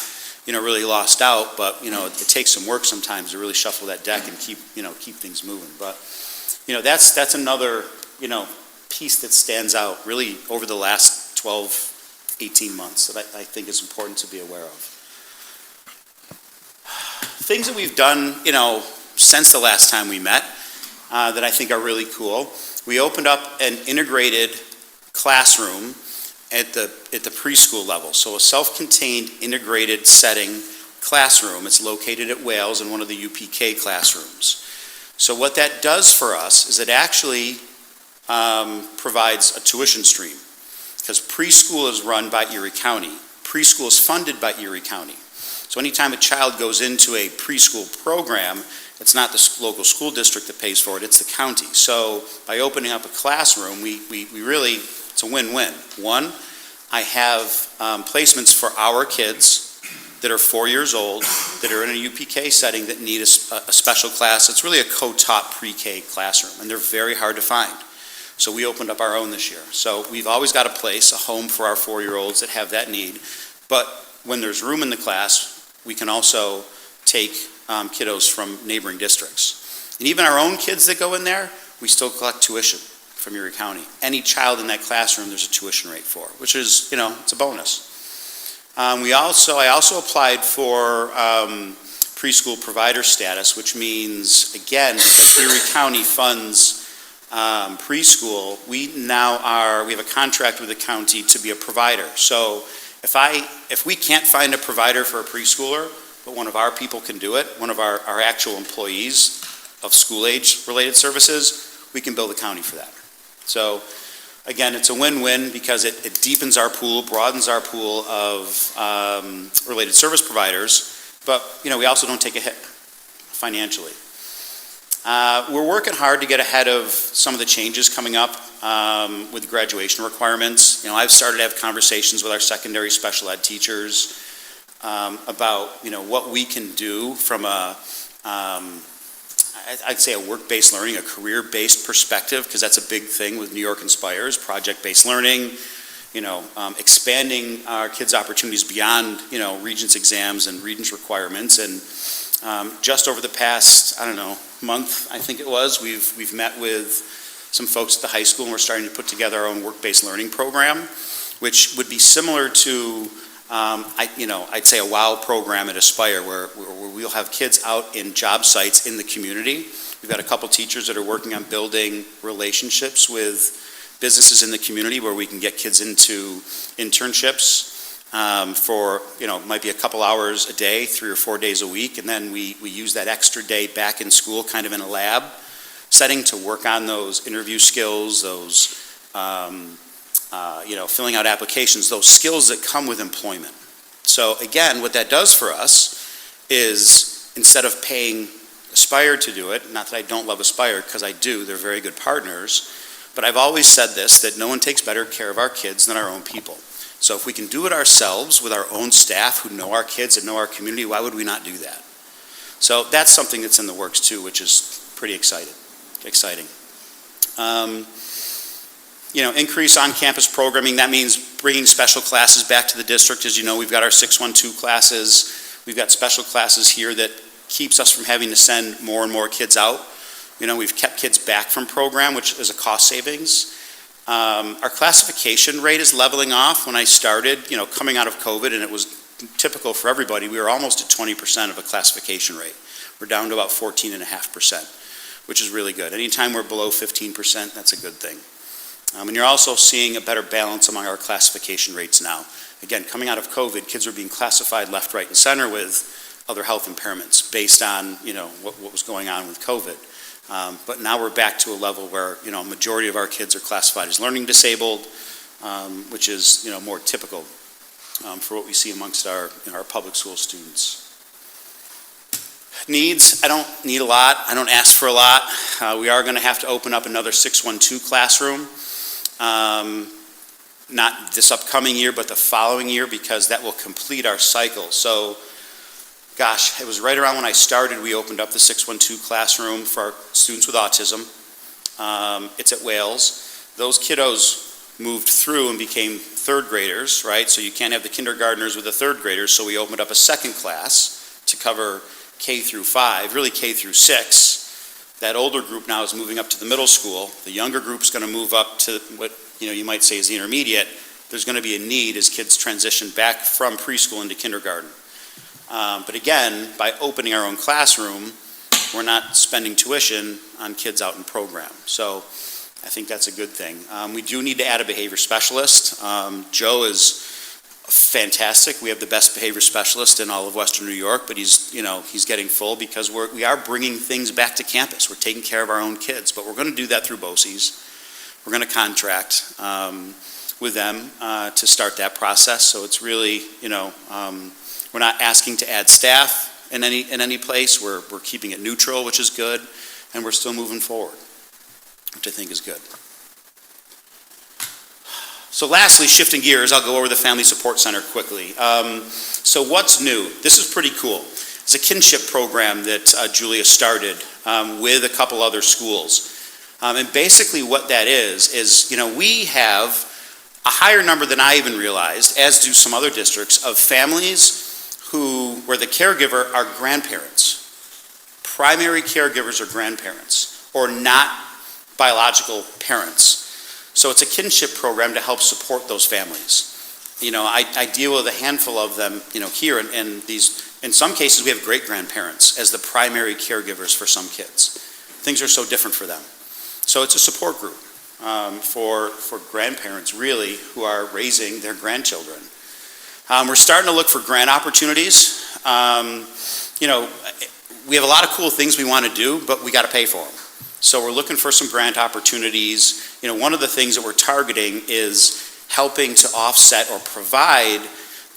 really lost out, but, it takes some work sometimes to really shuffle that deck and keep things moving. But, that's another, piece that stands out really over the last 12, 18 months that I think is important to be aware of. Things that we've done, since the last time we met, that I think are really cool. We opened up an integrated classroom at the preschool level. So a self-contained integrated setting classroom. It's located at Wales in one of the UPK classrooms. So what that does for us is it actually provides a tuition stream, because preschool is run by Erie County. Preschool is funded by Erie County. So anytime a child goes into a preschool program, it's not the local school district that pays for it, it's the county. So by opening up a classroom, we really, it's a win-win. One, I have placements for our kids that are 4 years old, that are in a UPK setting that need a special class. It's really a co-taught pre-K classroom, and they're very hard to find. So we opened up our own this year. So we've always got a place, a home for our 4-year-olds that have that need. But when there's room in the class, we can also take kiddos from neighboring districts. And even our own kids that go in there, we still collect tuition from Erie County. Any child in that classroom, there's a tuition rate for, which is, it's a bonus. I also applied for preschool provider status, which means, again, because Erie County funds preschool, we have a contract with the county to be a provider. So if we can't find a provider for a preschooler, but one of our people can do it, one of our actual employees of school-age related services, we can bill the county for that. So again, it's a win-win because it deepens our pool, broadens our pool of related service providers, but we also don't take a hit financially. We're working hard to get ahead of some of the changes coming up with graduation requirements. I've started to have conversations with our secondary special ed teachers about what we can do from I'd say a work-based learning, a career-based perspective, because that's a big thing with New York Inspires, project-based learning, expanding our kids' opportunities beyond, Regents exams and Regents requirements. And just over the past, month, I think it was, we've met with some folks at the high school, and we're starting to put together our own work-based learning program, which would be similar to I'd say a WOW program at Aspire, where we'll have kids out in job sites in the community. We've got a couple teachers that are working on building relationships with businesses in the community where we can get kids into internships for, might be a couple hours a day, 3 or 4 days a week, and then we use that extra day back in school, kind of in a lab setting, to work on those interview skills, those filling out applications, those skills that come with employment. So again, what that does for us is, instead of paying Aspire to do it, not that I don't love Aspire, because I do, they're very good partners, but I've always said this, that no one takes better care of our kids than our own people. So if we can do it ourselves with our own staff who know our kids and know our community, why would we not do that? So that's something that's in the works too, which is pretty exciting. Increase on-campus programming. That means bringing special classes back to the district. As you know, we've got our 612 classes. We've got special classes here that keeps us from having to send more and more kids out. We've kept kids back from program, which is a cost savings. Our classification rate is leveling off. When I started, coming out of COVID, and it was typical for everybody, we were almost at 20% of a classification rate. We're down to about 14.5%, which is really good. Anytime we're below 15%, that's a good thing. And you're also seeing a better balance among our classification rates now. Again, coming out of COVID, kids were being classified left, right, and center with other health impairments based on, what was going on with COVID. But now we're back to a level where, a majority of our kids are classified as learning disabled, which is, more typical for what we see amongst our public school students. Needs, I don't need a lot. I don't ask for a lot. We are going to have to open up another 612 classroom. Not this upcoming year, but the following year, because that will complete our cycle. So, gosh, it was right around when I started, we opened up the 612 classroom for our students with autism. It's at Wales. Those kiddos moved through and became third graders, right? So you can't have the kindergartners with the third graders, so we opened up a second class to cover K through 5, really K through 6. That older group now is moving up to the middle school. The younger group's going to move up to what you might say is the intermediate. There's going to be a need as kids transition back from preschool into kindergarten. But again, by opening our own classroom, we're not spending tuition on kids out in program. So I think that's a good thing. We do need to add a behavior specialist. Joe is fantastic. We have the best behavior specialist in all of Western New York, but he's getting full because we are bringing things back to campus. We're taking care of our own kids, but we're going to do that through BOCES. We're going to contract with them to start that process. So it's really, we're not asking to add staff in any place. We're keeping it neutral, which is good, and we're still moving forward, which I think is good. So lastly, shifting gears, I'll go over the Family Support Center quickly. So what's new? This is pretty cool. It's a kinship program that Julia started with a couple other schools. And basically what that is, we have a higher number than I even realized, as do some other districts, of families where the caregiver are grandparents. Primary caregivers are grandparents, or not biological parents. So it's a kinship program to help support those families. I deal with a handful of them, here, and in some cases we have great-grandparents as the primary caregivers for some kids. Things are so different for them. So it's a support group for grandparents, really, who are raising their grandchildren. We're starting to look for grant opportunities. We have a lot of cool things we want to do, but we got to pay for them. So we're looking for some grant opportunities. One of the things that we're targeting is helping to offset or provide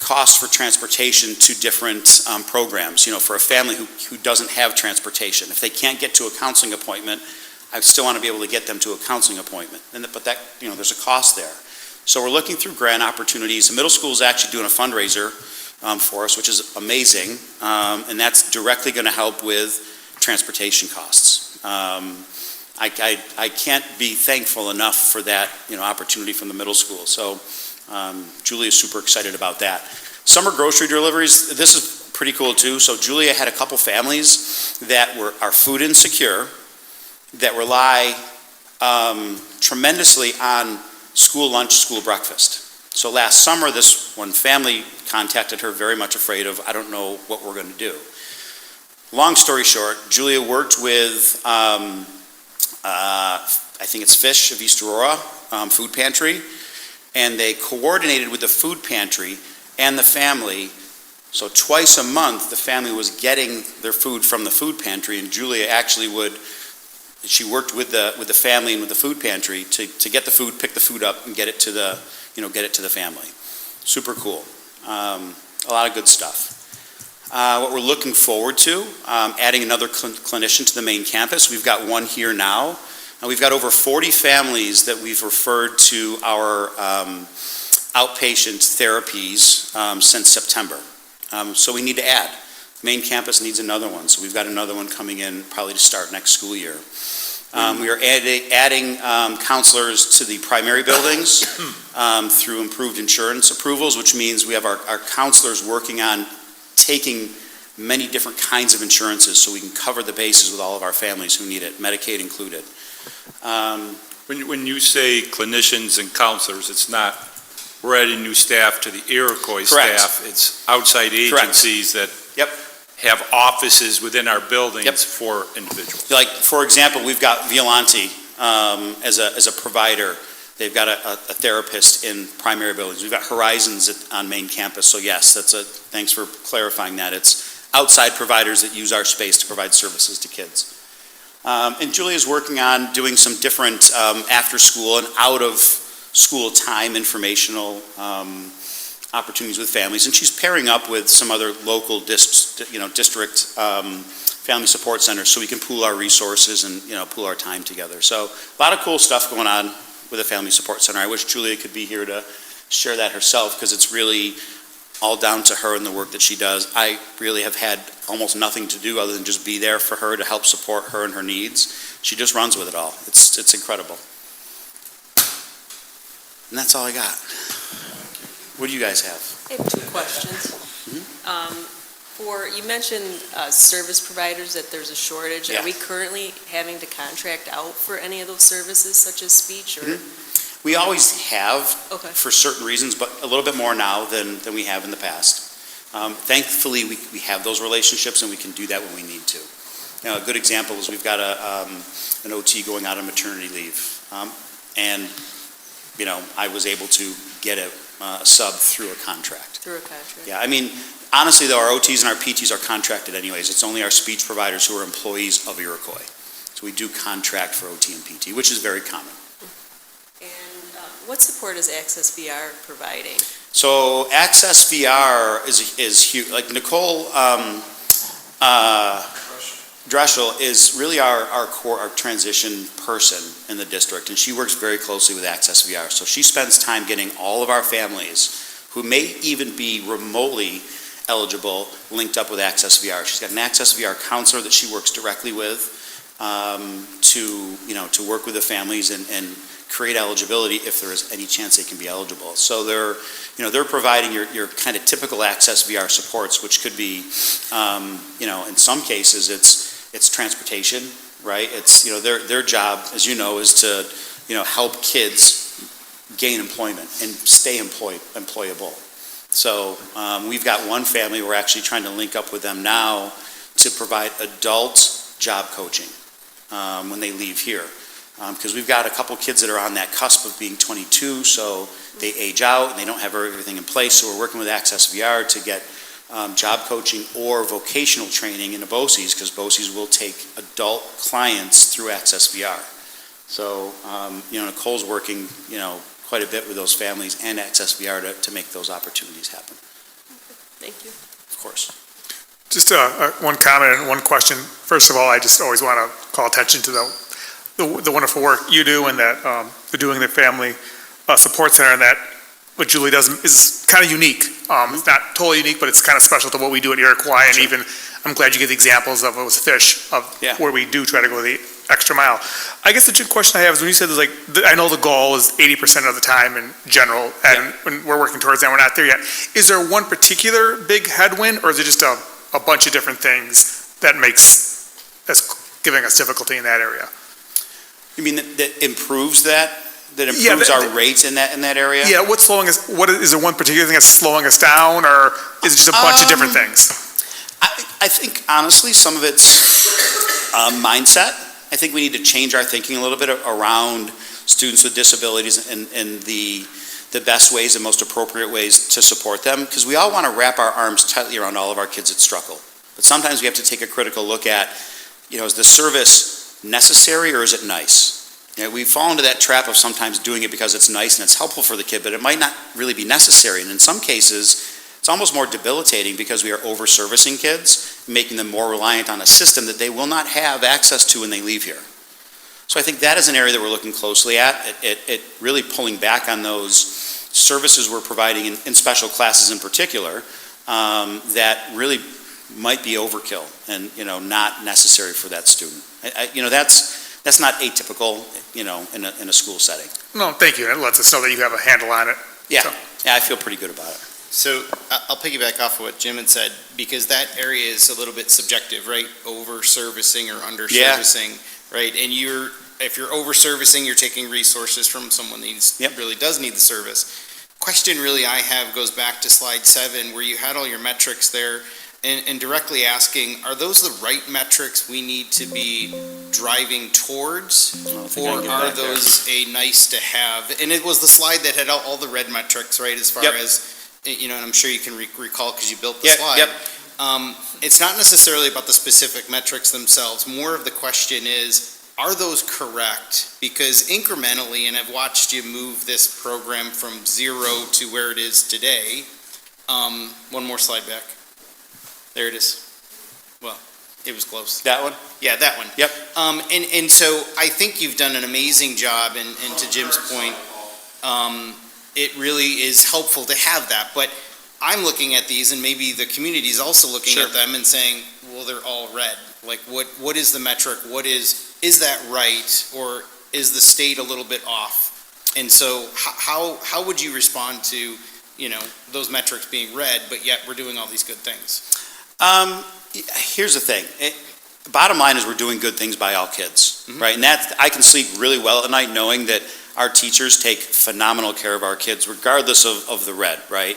costs for transportation to different programs. For a family who doesn't have transportation. If they can't get to a counseling appointment, I still want to be able to get them to a counseling appointment. But that, there's a cost there. So we're looking through grant opportunities. The middle school is actually doing a fundraiser for us, which is amazing. And that's directly going to help with transportation costs. I can't be thankful enough for that, opportunity from the middle school. So Julia is super excited about that. Summer grocery deliveries, this is pretty cool too. So Julia had a couple families that are food insecure, that rely tremendously on school lunch, school breakfast. So last summer, this one family contacted her very much afraid of, I don't know what we're going to do. Long story short, Julia worked with, I think it's Fish of East Aurora, food pantry, and they coordinated with the food pantry and the family. So twice a month, the family was getting their food from the food pantry, and Julia actually she worked with the family and with the food pantry to get the food, pick the food up, and get it to the family. Super cool. A lot of good stuff. What we're looking forward to, adding another clinician to the main campus. We've got one here now. We've got over 40 families that we've referred to our outpatient therapies since September. So we need to add. Main campus needs another one, so we've got another one coming in probably to start next school year. We are adding counselors to the primary buildings through improved insurance approvals, which means we have our counselors working on taking many different kinds of insurances so we can cover the bases with all of our families who need it, Medicaid included. When you say clinicians and counselors, it's not we're adding new staff to the Iroquois Correct. Staff. It's outside agencies that have offices within our buildings for individuals. Like, for example, we've got Violante as a provider. They've got a therapist in primary buildings. We've got Horizons on main campus. So yes, thanks for clarifying that. It's outside providers that use our space to provide services to kids. And Julia's working on doing some different after school and out of school time informational opportunities with families, and she's pairing up with some other local district family support centers so we can pool our resources and pool our time together. So a lot of cool stuff going on with a family support center. I wish Julia could be here to share that herself because it's really all down to her and the work that she does. I really have had almost nothing to do other than just be there for her to help support her and her needs. She just runs with it all. It's incredible. And that's all I got. What do you guys have? I have 2 questions. You mentioned service providers, that there's a shortage. Yeah. Are we currently having to contract out for any of those services, such as speech or? We always have, Okay. for certain reasons, but a little bit more now than we have in the past. Thankfully, we have those relationships and we can do that when we need to. Now, a good example is we've got an OT going out on maternity leave. And, I was able to get a sub through a contract. Through a contract? Yeah, I mean, honestly, though, our OTs and our PTs are contracted anyways. It's only our speech providers who are employees of Iroquois. So we do contract for OT and PT, which is very common. And what support is Access VR providing? So Access VR is huge. Like Nicole Dreschel is really our core, our transition person in the district, and she works very closely with Access VR. So she spends time getting all of our families who may even be remotely eligible linked up with Access VR. She's got an Access VR counselor that she works directly with to work with the families and create eligibility if there is any chance they can be eligible. So they're providing your kind of typical Access VR supports, which could be, in some cases it's transportation, right? It's, their job, as you know, is to, help kids gain employment and stay employable. So we've got one family, we're actually trying to link up with them now to provide adult job coaching when they leave here. Because we've got a couple kids that are on that cusp of being 22, so they age out and they don't have everything in place. So we're working with Access VR to get job coaching or vocational training into BOCES, because BOCES will take adult clients through Access VR. So, Nicole's working, quite a bit with those families and Access VR to make those opportunities happen. Thank you. Of course. Just one comment and one question. First of all, I just always want to call attention to the wonderful work you do and that you're doing the family support center, and that what Julie does is kind of unique. It's not totally unique, but it's kind of special to what we do at Iroquois. And even, I'm glad you give the examples of those fish of where we do try to go the extra mile. I guess the 2 question I have is when you said, I know the goal is 80% of the time in general, and when we're working towards that, we're not there yet. Is there one particular big headwind, or is it just a bunch of different things that makes us giving us difficulty in that area? You mean that improves that? That improves our rates in that area? Yeah, what's slowing us, is there one particular thing that's slowing us down, or is it just a bunch of different things? I think, honestly, some of it's mindset. I think we need to change our thinking a little bit around students with disabilities and the best ways and most appropriate ways to support them, because we all want to wrap our arms tightly around all of our kids that struggle. But sometimes we have to take a critical look at, is the service necessary or is it nice? We fall into that trap of sometimes doing it because it's nice and it's helpful for the kid, but it might not really be necessary. And in some cases, it's almost more debilitating because we are over-servicing kids, making them more reliant on a system that they will not have access to when they leave here. So I think that is an area that we're looking closely at, it really pulling back on those services we're providing in special classes in particular, that really might be overkill and, not necessary for that student. That's not atypical, in a school setting. No, thank you. It lets us know that you have a handle on it. Yeah, I feel pretty good about it. So I'll piggyback off of what Jim had said, because that area is a little bit subjective, right? Over-servicing or under-servicing, right? And if you're over-servicing, you're taking resources from someone that really does need the service. Question really I have goes back to slide 7, where you had all your metrics there, and directly asking, are those the right metrics we need to be driving towards, or are those a nice to have? And it was the slide that had all the red metrics, right, as far as, and I'm sure you can recall because you built the slide. It's not necessarily about the specific metrics themselves. More of the question is, are those correct? Because incrementally, and I've watched you move this program from 0 to where it is today. One more slide back. There it is. Well, it was close. That one? Yeah, that one. Yep. And so I think you've done an amazing job, and to Jim's point, it really is helpful to have that. But I'm looking at these, and maybe the community is also looking at them and saying, well, they're all red. Like, what is the metric? Is that right, or is the state a little bit off? And so how would you respond to, those metrics being red, but yet we're doing all these good things? Here's the thing. Bottom line is we're doing good things by all kids, right? And I can sleep really well at night knowing that our teachers take phenomenal care of our kids regardless of the red, right?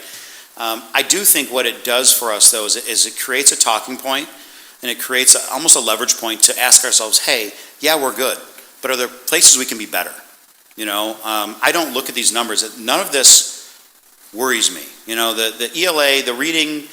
I do think what it does for us, though, is it creates a talking point, and it creates almost a leverage point to ask ourselves, hey, yeah, we're good, but are there places we can be better? I don't look at these numbers. None of this worries me. The ELA, the reading,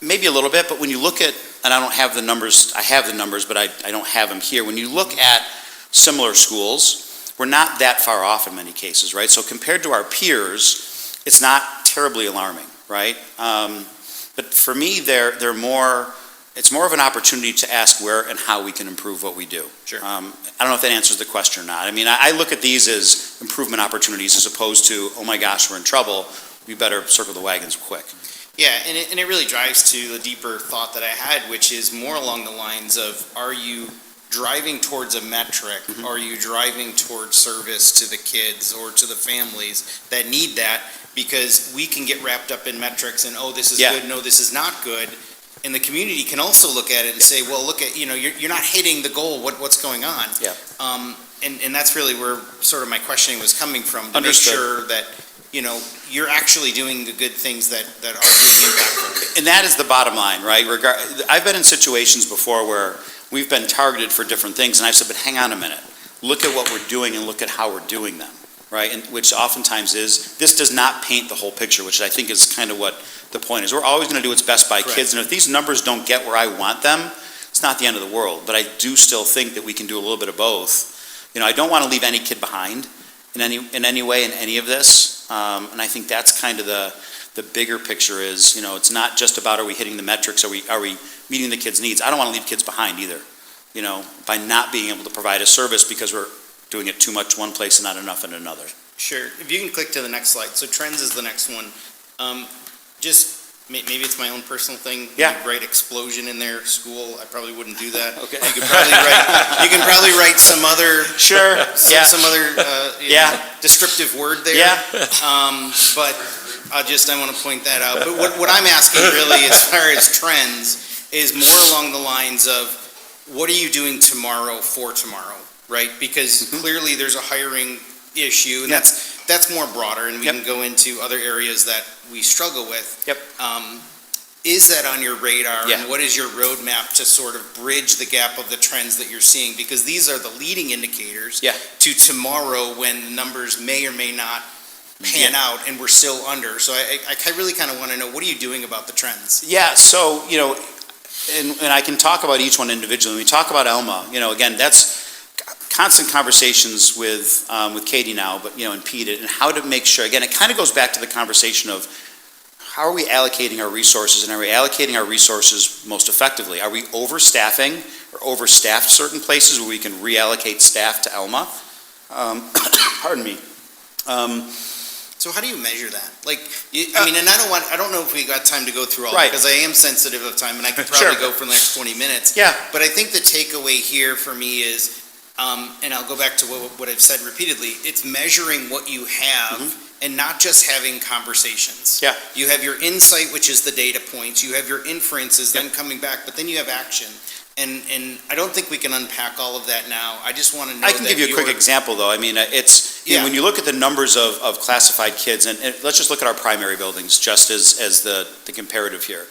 maybe a little bit, but when you look at, and I don't have the numbers, I have the numbers, but I don't have them here. When you look at similar schools, we're not that far off in many cases, right? So compared to our peers, it's not terribly alarming, right? But for me, it's more of an opportunity to ask where and how we can improve what we do. Sure. I don't know if that answers the question or not. I mean, I look at these as improvement opportunities as opposed to, oh my gosh, we're in trouble, we better circle the wagons quick. Yeah, and it really drives to the deeper thought that I had, which is more along the lines of, are you driving towards a metric? Are you driving towards service to the kids or to the families that need that? Because we can get wrapped up in metrics and, oh, this is good, no, this is not good. And the community can also look at it and say, well, look at, you're not hitting the goal, what's going on? Yeah. And that's really where sort of my questioning was coming from, to Understood. make sure that, you're actually doing the good things that are being impactful. And that is the bottom line, right? I've been in situations before where we've been targeted for different things, and I've said, but hang on a minute. Look at what we're doing and look at how we're doing them, right? And which oftentimes this does not paint the whole picture, which I think is kind of what the point is. We're always going to do what's best by kids, and if these numbers don't get where I want them, it's not the end of the world. But I do still think that we can do a little bit of both. I don't want to leave any kid behind in any way in any of this. And I think that's kind of the bigger picture is, it's not just about are we hitting the metrics, are we meeting the kids' needs. I don't want to leave kids behind either, by not being able to provide a service because we're doing it too much one place and not enough in another. Sure. If you can click to the next slide. So trends is the next one. Just maybe it's my own personal thing. Yeah. Write explosion in their school. I probably wouldn't do that. Okay. You can probably write some other some other descriptive word there. Yeah. But I want to point that out. But what I'm asking really as far as trends is more along the lines of what are you doing tomorrow for tomorrow, right? Because clearly there's a hiring issue, and that's more broader, and we can go into other areas that we struggle with. Yep. Is that on your radar? Yeah. And what is your roadmap to sort of bridge the gap of the trends that you're seeing? Because these are the leading indicators to tomorrow when the numbers may or may not pan out and we're still under. So I really kind of want to know, what are you doing about the trends? Yeah, so, and I can talk about each one individually. When we talk about Elma, again, that's constant conversations with Katie now, but, and Pete, and how to make sure, again, it kind of goes back to the conversation of how are we allocating our resources, and are we allocating our resources most effectively? Are we overstaffing or overstaffed certain places where we can reallocate staff to Elma? Pardon me. So how do you measure that? And I don't know if we got time to go through all right. because I am sensitive of time, and I could probably go for the next 20 minutes. Yeah. But I think the takeaway here for me is, and I'll go back to what I've said repeatedly, it's measuring what you have and not just having conversations. Yeah. You have your insight, which is the data points. You have your inferences, then coming back, but then you have action. And I don't think we can unpack all of that now. I just want to know I can give you a quick example, though. I mean, it's, when you look at the numbers of classified kids, and let's just look at our primary buildings, just as the comparative here.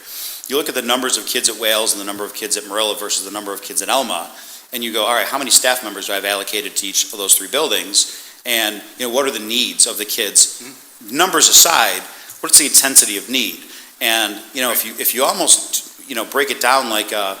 You look at the numbers of kids at Wales and the number of kids at Marilla versus the number of kids at Elma, and you go, all right, how many staff members do I have allocated to each of those three buildings? And, what are the needs of the kids? Numbers aside, what's the intensity of need? And, if you almost, break it down like on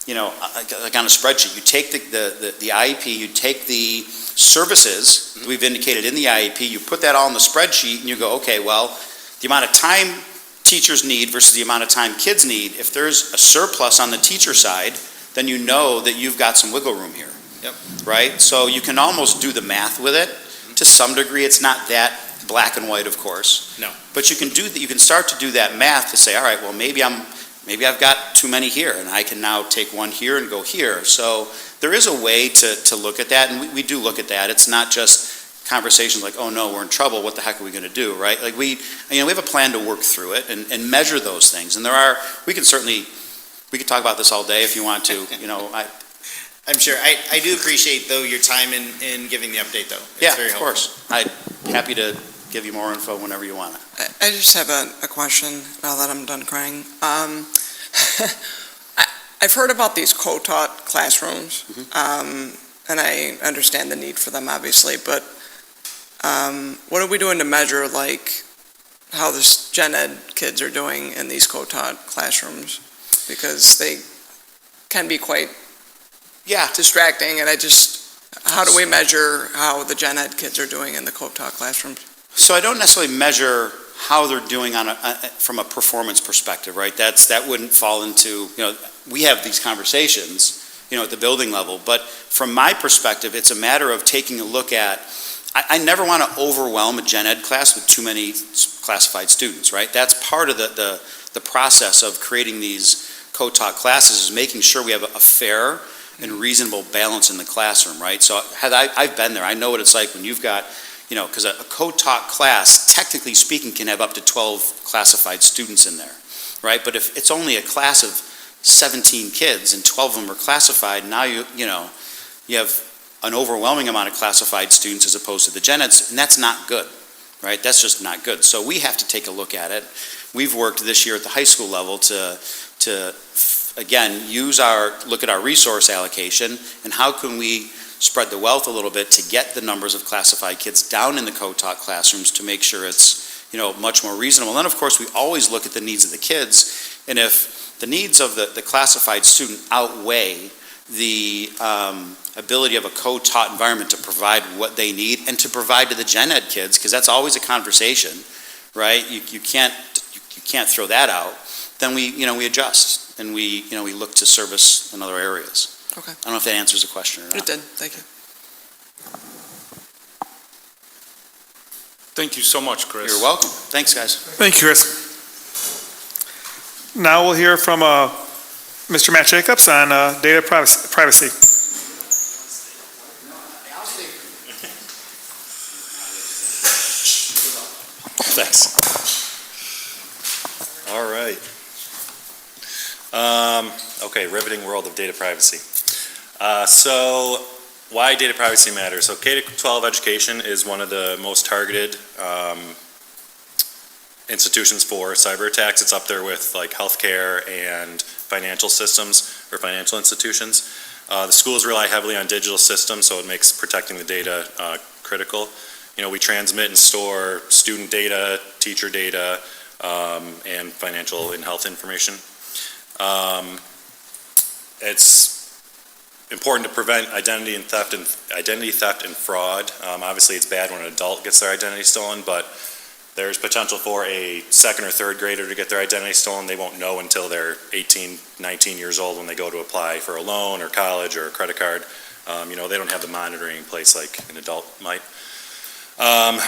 a spreadsheet, you take the IEP, you take the services that we've indicated in the IEP, you put that all in the spreadsheet, and you go, okay, well, the amount of time teachers need versus the amount of time kids need, if there's a surplus on the teacher side, then you know that you've got some wiggle room here. Yep. Right? So you can almost do the math with it. To some degree, it's not that black and white, of course. No. But you can start to do that math to say, all right, well, maybe I've got too many here, and I can now take one here and go here. So there is a way to look at that, and we do look at that. It's not just conversations like, oh no, we're in trouble, what the heck are we gonna do, right? Like we have a plan to work through it and measure those things. And we could talk about this all day if you want to, I'm sure. I do appreciate, though, your time in giving the update, though. It's yeah, very of helpful. course. I'm happy to give you more info whenever you want it. I just have a question now that I'm done crying. I've heard about these co-taught classrooms, and I understand the need for them, obviously, but what are we doing to measure, like, how the gen ed kids are doing in these co-taught classrooms? Because they can be quite distracting, and how do we measure how the gen ed kids are doing in the co-taught classrooms? So I don't necessarily measure how they're doing from a performance perspective, right? That wouldn't fall into, we have these conversations, at the building level, but from my perspective, it's a matter of taking a look at, I never want to overwhelm a gen ed class with too many classified students, right? That's part of the process of creating these co-taught classes, is making sure we have a fair and reasonable balance in the classroom, right? So I've been there. I know what it's like when you've got, because a co-taught class, technically speaking, can have up to 12 classified students in there, right? But if it's only a class of 17 kids and 12 of them are classified, now you have an overwhelming amount of classified students as opposed to the gen eds, and that's not good, right? That's just not good. So we have to take a look at it. We've worked this year at the high school level to again, look at our resource allocation and how can we spread the wealth a little bit to get the numbers of classified kids down in the co-taught classrooms to make sure it's, much more reasonable. And then, of course, we always look at the needs of the kids, and if the needs of the classified student outweigh the ability of a co-taught environment to provide what they need and to provide to the gen ed kids, because that's always a conversation, right? You can't throw that out. Then we adjust and we look to service in other areas. Okay. I don't know if that answers the question or not. It did. Thank you. Thank you so much, Chris. You're welcome. Thanks, guys. Thank you, Chris. Now we'll hear from Mr. Matt Jacobs on data privacy. Thanks. All right. Okay, riveting world of data privacy. So why data privacy matters. So K-12 education is one of the most targeted institutions for cyber attacks. It's up there with like healthcare and financial systems or financial institutions. The schools rely heavily on digital systems, so it makes protecting the data critical. We transmit and store student data, teacher data, and financial and health information. It's important to prevent identity theft and fraud. Obviously, it's bad when an adult gets their identity stolen, but there's potential for a second or third grader to get their identity stolen. They won't know until they're 18, 19 years old when they go to apply for a loan or college or a credit card. They don't have the monitoring in place like an adult might.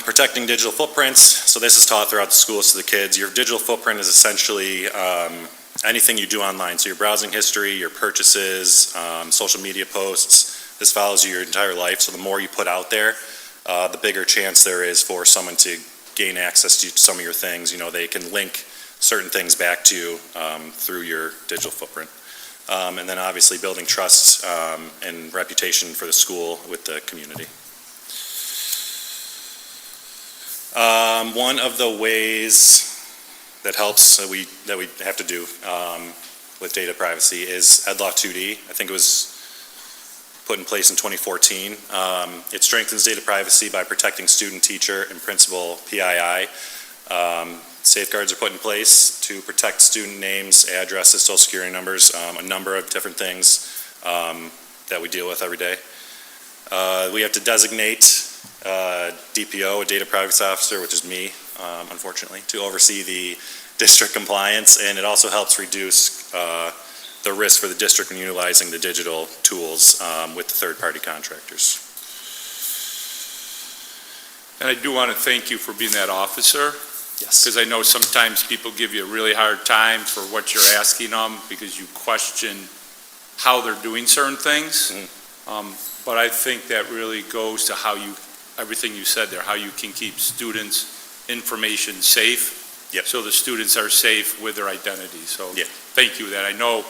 Protecting digital footprints. So this is taught throughout the schools to the kids. Your digital footprint is essentially anything you do online. So your browsing history, your purchases, social media posts. This follows you your entire life. So the more you put out there, the bigger chance there is for someone to gain access to some of your things. They can link certain things back to you through your digital footprint. And then obviously building trust and reputation for the school with the community. One of the ways that helps that we have to do with data privacy is EdLaw 2D. I think it was put in place in 2014. It strengthens data privacy by protecting student, teacher, and principal PII. Safeguards are put in place to protect student names, addresses, social security numbers, a number of different things that we deal with every day. We have to designate DPO, a data privacy officer, which is me, unfortunately, to oversee the district compliance, and it also helps reduce the risk for the district when utilizing the digital tools with the third-party contractors. And I do want to thank you for being that officer. Yes. Because I know sometimes people give you a really hard time for what you're asking them because you question how they're doing certain things. Mm-hmm. But I think that really goes to how you everything you said there, how you can keep students' information safe. Yep. So the students are safe with their identity. So Yeah. thank you that. I know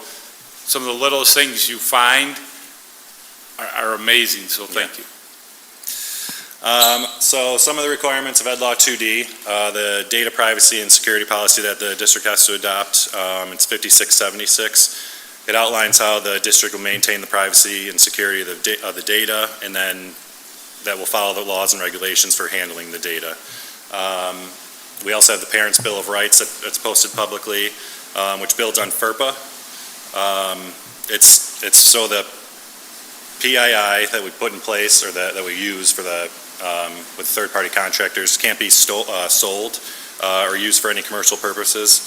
some of the littlest things you find are amazing, so thank you. So some of the requirements of Ed Law 2D, the data privacy and security policy that the district has to adopt, it's 5676. It outlines how the district will maintain the privacy and security of the data, and then that will follow the laws and regulations for handling the data. We also have the Parents' Bill of Rights that's posted publicly, which builds on FERPA. It's so the PII that we put in place, or that we use for with third-party contractors, can't be sold or used for any commercial purposes,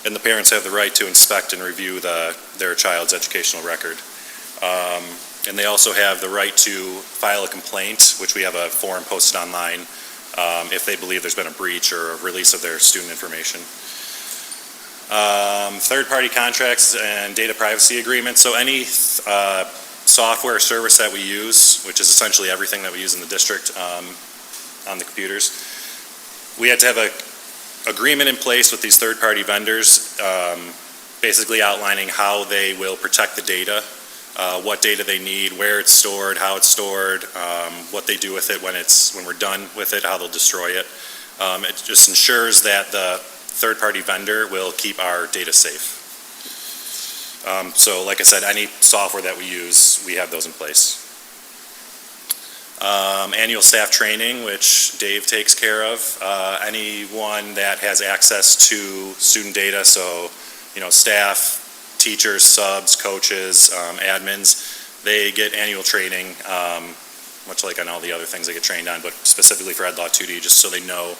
and the parents have the right to inspect and review their child's educational record. And they also have the right to file a complaint, which we have a form posted online, if they believe there's been a breach or a release of their student information. Third-party contracts and data privacy agreements. So any software or service that we use, which is essentially everything that we use in the district on the computers, we had to have an agreement in place with these third-party vendors, basically outlining how they will protect the data, what data they need, where it's stored, how it's stored, what they do with it when we're done with it, how they'll destroy it. It just ensures that the third-party vendor will keep our data safe. So like I said, any software that we use, we have those in place. Annual staff training, which Dave takes care of. Anyone that has access to student data, so staff, teachers, subs, coaches, admins, they get annual training, much like on all the other things they get trained on, but specifically for Ed Law 2D, just so they know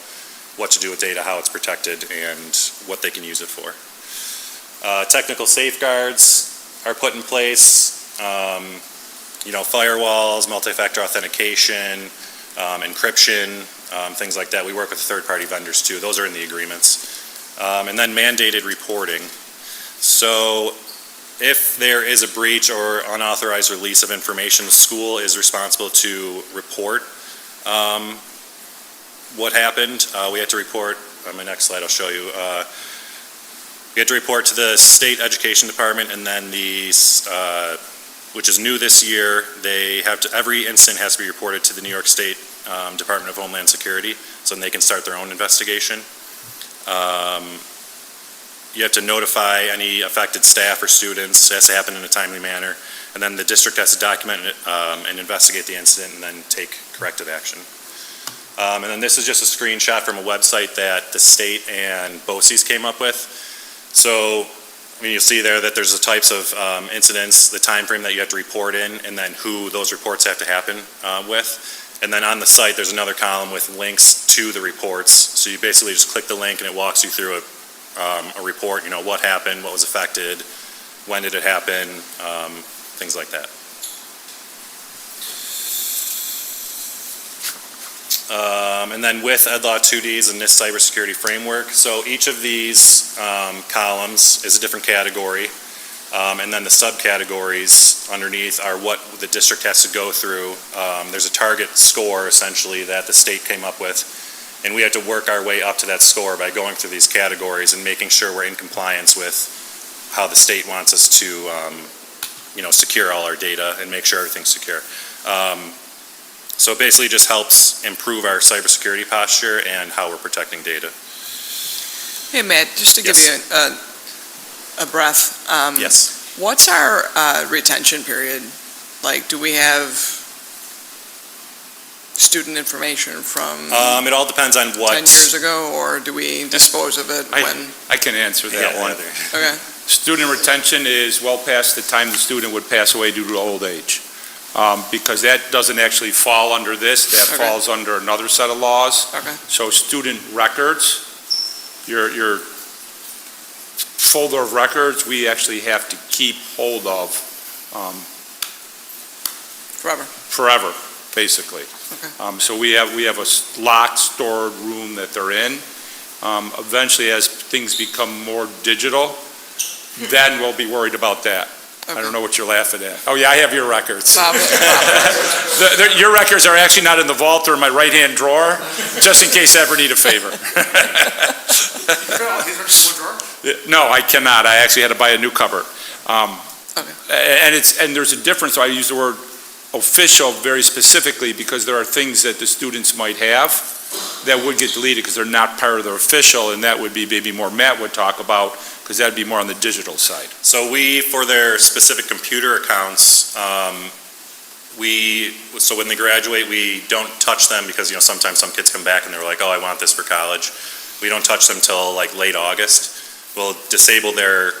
what to do with data, how it's protected, and what they can use it for. Technical safeguards are put in place, firewalls, multi-factor authentication, encryption, things like that. We work with third-party vendors too. Those are in the agreements. And then mandated reporting. So if there is a breach or unauthorized release of information, the school is responsible to report what happened. We had to report, on my next slide I'll show you, we had to report to the state education department, and then which is new this year, every incident has to be reported to the New York State Department of Homeland Security, so then they can start their own investigation. You have to notify any affected staff or students. It has to happen in a timely manner, and then the district has to document it and investigate the incident and then take corrective action. And then this is just a screenshot from a website that the state and BOCES came up with. So, you'll see there that there's the types of incidents, the time frame that you have to report in, and then who those reports have to happen with. And then on the site, there's another column with links to the reports. So you basically just click the link and it walks you through a report, what happened, what was affected, when did it happen, things like that. And then with Ed Law 2Ds and this cybersecurity framework, so each of these columns is a different category, and then the subcategories underneath are what the district has to go through. There's a target score, essentially, that the state came up with, and we have to work our way up to that score by going through these categories and making sure we're in compliance with how the state wants us to, secure all our data and make sure everything's secure. So it basically just helps improve our cybersecurity posture and how we're protecting data. Hey, Matt, just to give you a breath. Yes. What's our retention period? Like, do we have student information from It all depends on what... 10 years ago, or do we dispose of it when? I can answer that one. Okay. Student retention is well past the time the student would pass away due to old age. Because that doesn't actually fall under this, that falls under another set of laws. Okay. So student records, your folder of records, we actually have to keep hold of forever, basically. Okay. So we have a locked stored room that they're in. Eventually, as things become more digital, then we'll be worried about that. I don't know what you're laughing at. Oh, yeah, I have your records. Bob, Your records are actually not in the vault, they're in my right-hand drawer, just in case I ever need a favor. These are just one drawer? No, I cannot. I actually had to buy a new cupboard. Okay. And there's a difference, so I use the word official very specifically because there are things that the students might have that would get deleted because they're not part of the official, and that would be maybe more Matt would talk about, because that'd be more on the digital side. So we, for their specific computer accounts, so when they graduate, we don't touch them because, sometimes some kids come back and they're like, oh, I want this for college. We don't touch them till like late August. We'll disable their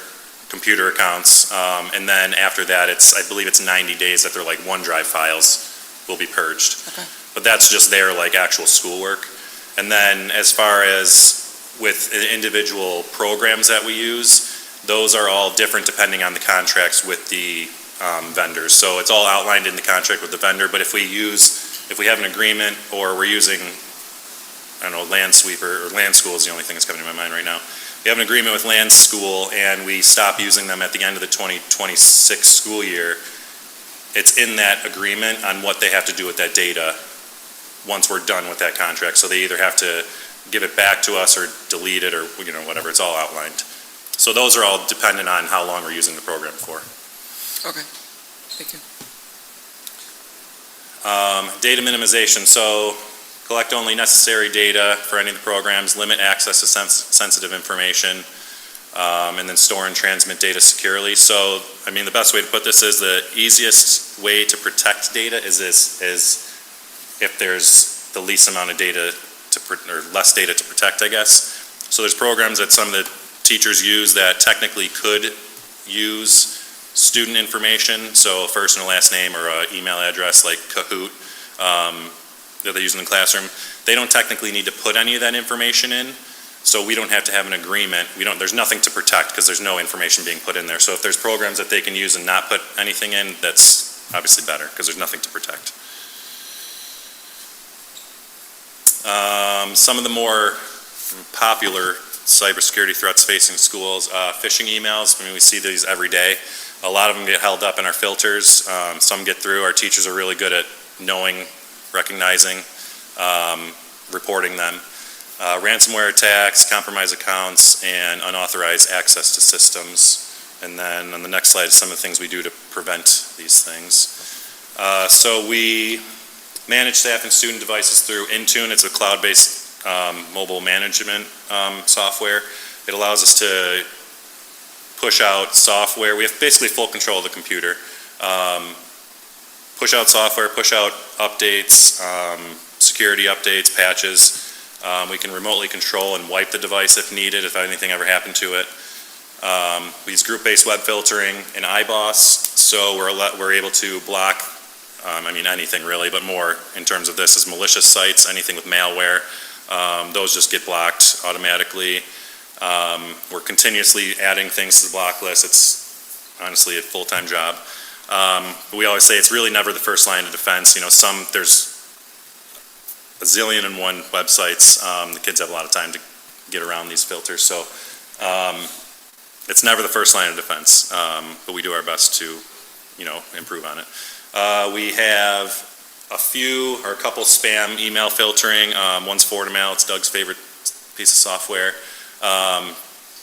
computer accounts, and then after that, I believe it's 90 days that their like OneDrive files will be purged. Okay. But that's just their like actual schoolwork. And then as far as with individual programs that we use, those are all different depending on the contracts with the vendors. So it's all outlined in the contract with the vendor, but if we have an agreement or we're using, I don't know, Land Sweeper or Land School is the only thing that's coming to my mind right now. We have an agreement with Land School and we stop using them at the end of the 2026 school year. It's in that agreement on what they have to do with that data once we're done with that contract. So they either have to give it back to us or delete it or, whatever. It's all outlined. So those are all dependent on how long we're using the program for. Okay, thank you. Data minimization. So collect only necessary data for any of the programs, limit access to sensitive information, and then store and transmit data securely. So, the best way to put this is the easiest way to protect data is if there's the least amount of data or less data to protect, I guess. So there's programs that some of the teachers use that technically could use student information, so a first and a last name or an email address like Kahoot that they use in the classroom. They don't technically need to put any of that information in, so we don't have to have an agreement. There's nothing to protect because there's no information being put in there. So if there's programs that they can use and not put anything in, that's obviously better because there's nothing to protect. Some of the more popular cybersecurity threats facing schools, phishing emails. We see these every day. A lot of them get held up in our filters. Some get through. Our teachers are really good at knowing, recognizing, reporting them. Ransomware attacks, compromised accounts, and unauthorized access to systems. And then on the next slide is some of the things we do to prevent these things. So we manage staff and student devices through Intune. It's a cloud-based mobile management software. It allows us to push out software. We have basically full control of the computer. Push out software, push out updates, security updates, patches. We can remotely control and wipe the device if needed, if anything ever happened to it. We use group-based web filtering in iBoss, so we're able to block anything really, but more in terms of this is malicious sites, anything with malware. Those just get blocked automatically. We're continuously adding things to the block list. It's honestly a full-time job. We always say it's really never the first line of defense. There's a zillion and one websites. The kids have a lot of time to get around these filters, so it's never the first line of defense, but we do our best to, improve on it. We have a couple spam email filtering. One's Forward Mail. It's Doug's favorite piece of software.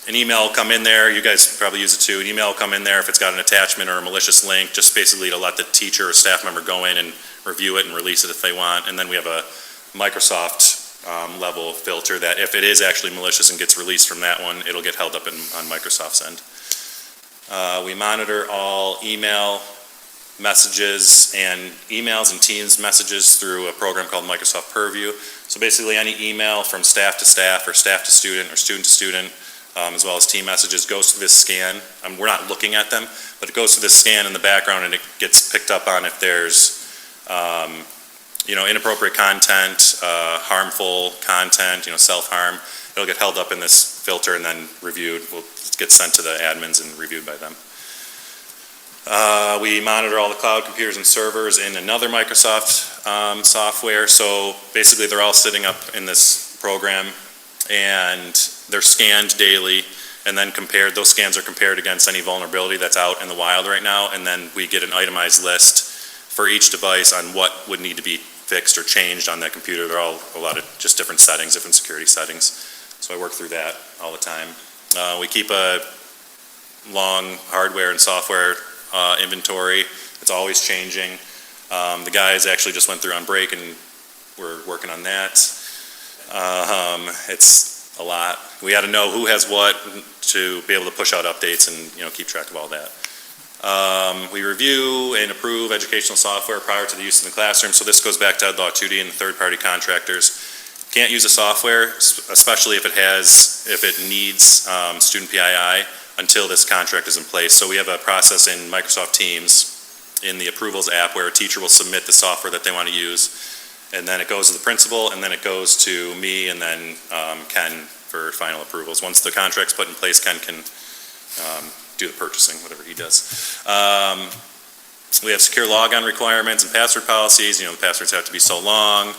An email will come in there. You guys probably use it too. An email will come in there if it's got an attachment or a malicious link, just basically to let the teacher or staff member go in and review it and release it if they want. And then we have a Microsoft level filter that if it is actually malicious and gets released from that one, it'll get held up on Microsoft's end. We monitor all email messages and emails and Teams messages through a program called Microsoft Purview. So basically any email from staff to staff or staff to student or student to student, as well as team messages, goes through this scan. We're not looking at them, but it goes through this scan in the background and it gets picked up on if there's inappropriate content, harmful content, self-harm. It'll get held up in this filter and then reviewed. Will get sent to the admins and reviewed by them. We monitor all the cloud computers and servers in another Microsoft software. So basically they're all sitting up in this program and they're scanned daily and then compared, those scans are compared against any vulnerability that's out in the wild right now, and then we get an itemized list for each device on what would need to be fixed or changed on that computer. They're all a lot of just different settings, different security settings. So I work through that all the time. We keep a long hardware and software inventory. It's always changing. The guys actually just went through on break and we're working on that. It's a lot. We got to know who has what to be able to push out updates and, keep track of all that. We review and approve educational software prior to the use in the classroom. So this goes back to Ed Law 2D and the third-party contractors. Can't use a software, especially if it needs student PII, until this contract is in place. So we have a process in Microsoft Teams in the approvals app where a teacher will submit the software that they want to use, and then it goes to the principal, and then it goes to me, and then Ken for final approvals. Once the contract's put in place, Ken can do the purchasing, whatever he does. We have secure logon requirements and password policies. The passwords have to be so long,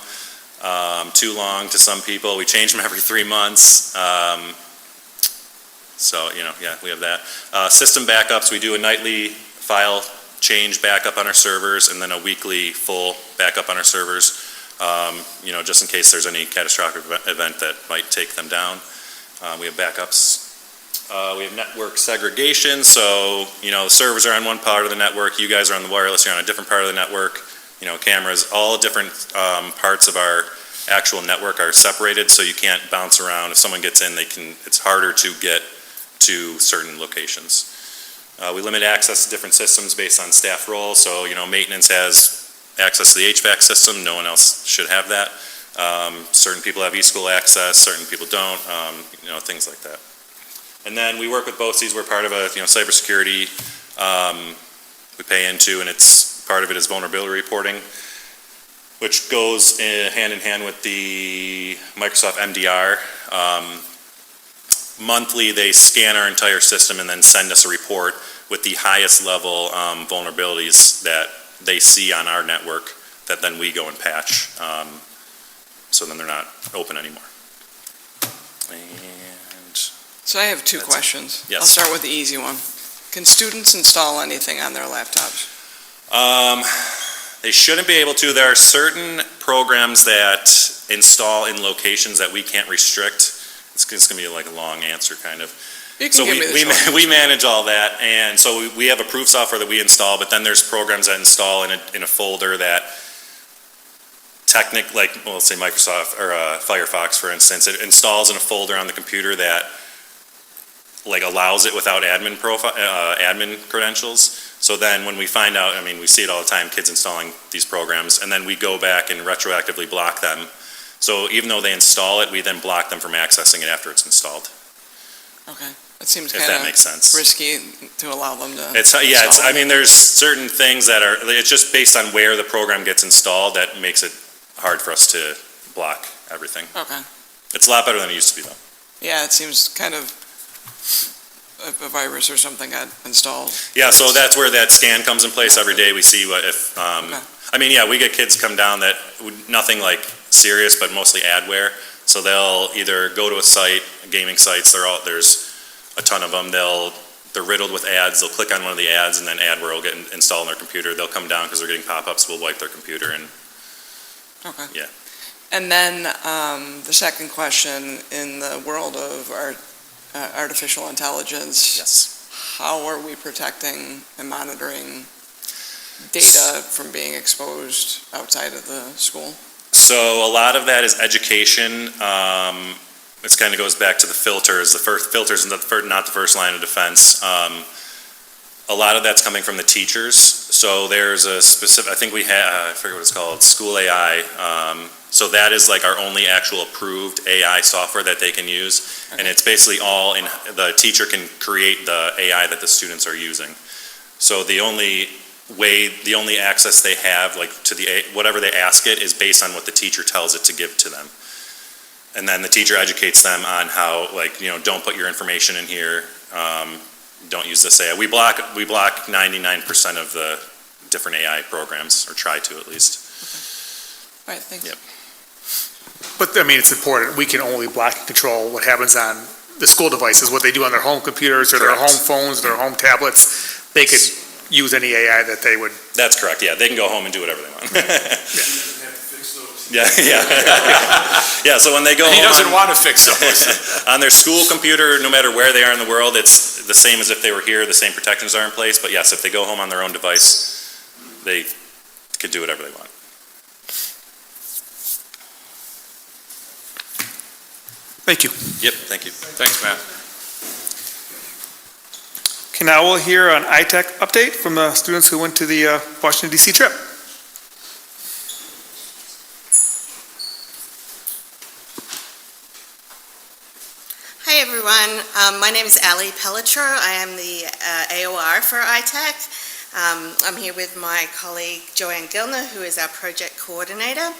too long to some people. We change them every 3 months. So, we have that. System backups, we do a nightly file change backup on our servers, and then a weekly full backup on our servers, just in case there's any catastrophic event that might take them down. We have backups. We have network segregation, so, the servers are on one part of the network, you guys are on the wireless, you're on a different part of the network, cameras, all different parts of our actual network are separated, so you can't bounce around. If someone gets in, it's harder to get to certain locations. We limit access to different systems based on staff roles, so, maintenance has access to the HVAC system, no one else should have that. Certain people have eSchool access, certain people don't, things like that. And then we work with BOCES. We're part of a cybersecurity we pay into, and part of it is vulnerability reporting, which goes hand in hand with the Microsoft MDR. Monthly, they scan our entire system and then send us a report with the highest level vulnerabilities that they see on our network that then we go and patch. So then they're not open anymore. So I have two questions. Yes. I'll start with the easy one. Can students install anything on their laptops? They shouldn't be able to. There are certain programs that install in locations that we can't restrict. It's going to be like a long answer, kind of. You can So give me the short answer. we manage all that, and so we have approved software that we install, but then there's programs that install in a folder that let's say Microsoft or Firefox, for instance, it installs in a folder on the computer that allows it without admin credentials. So then when we find out, we see it all the time, kids installing these programs, and then we go back and retroactively block them. So even though they install it, we then block them from accessing it after it's installed. Okay. It seems If kind that makes sense. of risky to allow them to. There's certain things that it's just based on where the program gets installed that makes it hard for us to block everything. Okay. It's a lot better than it used to be, though. Yeah, it seems kind of a virus or something got installed. Yeah, so that's where that scan comes in place. Every day we see we get kids come down that, nothing serious, but mostly adware. So they'll either go to a site, gaming sites, there's a ton of them, they're riddled with ads, they'll click on one of the ads and then adware will get installed on their computer. They'll come down because they're getting pop-ups, we'll wipe their computer and. Okay. Yeah. And then the second question, in the world of artificial intelligence. Yes. How are we protecting and monitoring data from being exposed outside of the school? So a lot of that is education. This kind of goes back to the filters. The first filters, not the first line of defense. A lot of that's coming from the teachers. So there's a specific, I think we have, I forget what it's called, School AI. So that is our only actual approved AI software that they can use. And it's basically the teacher can create the AI that the students are using. So the only access they have, to whatever they ask it, is based on what the teacher tells it to give to them. And then the teacher educates them on how, don't put your information in here, don't use this AI. We block 99% of the different AI programs, or try to at least. Okay. All right, thanks. Yep. But, it's important. We can only block and control what happens on the school devices, what they do on their home computers or their Correct. home phones, their home tablets, they could use any AI that they would. That's correct, yeah, they can go home and do whatever they want. Yeah. Yeah, so when they go home. He doesn't on- want to fix those. On their school computer, no matter where they are in the world, it's the same as if they were here, the same protections are in place, but yes, if they go home on their own device, they could do whatever they want. Thank you. Yep, thank you. Thanks, Matt. Okay, now we'll hear an ITech update from the students who went to the Washington DC trip. Hi, everyone. My name is Ali Pelletro. I am the AOR for ITAC. I'm here with my colleague Joanne Gilner, who is our project coordinator,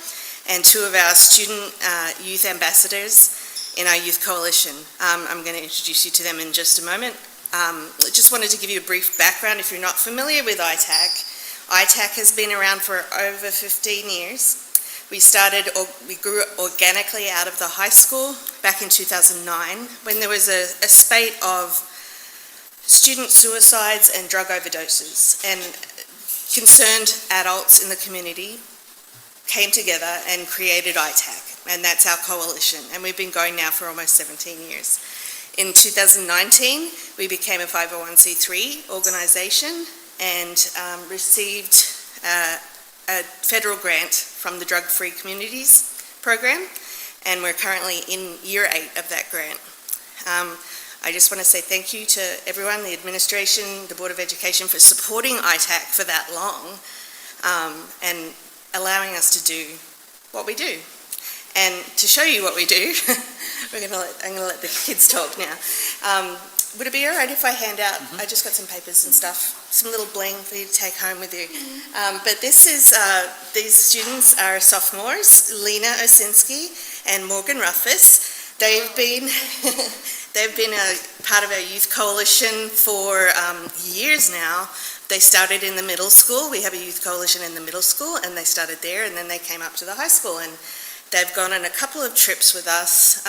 and two of our student youth ambassadors in our youth coalition. I'm going to introduce you to them in just a moment. I just wanted to give you a brief background if you're not familiar with ITAC. ITAC has been around for over 15 years. We grew organically out of the high school back in 2009 when there was a spate of student suicides and drug overdoses, and concerned adults in the community came together and created ITAC, and that's our coalition, and we've been going now for almost 17 years. In 2019, we became a 501c3 organization and received a federal grant from the Drug Free Communities program, and we're currently in year 8 of that grant. I just want to say thank you to everyone, the administration, the Board of Education, for supporting ITAC for that long and allowing us to do what we do. And to show you what we do, I'm going to let the kids talk now. Would it be all right if I hand out, I just got some papers and stuff, some little bling for you to take home with you. But this is, these students are sophomores, Lena Osinski and Morgan Ruffus. They've been a part of our youth coalition for years now. They started in the middle school. We have a youth coalition in the middle school, and they started there, and then they came up to the high school, and they've gone on a couple of trips with us.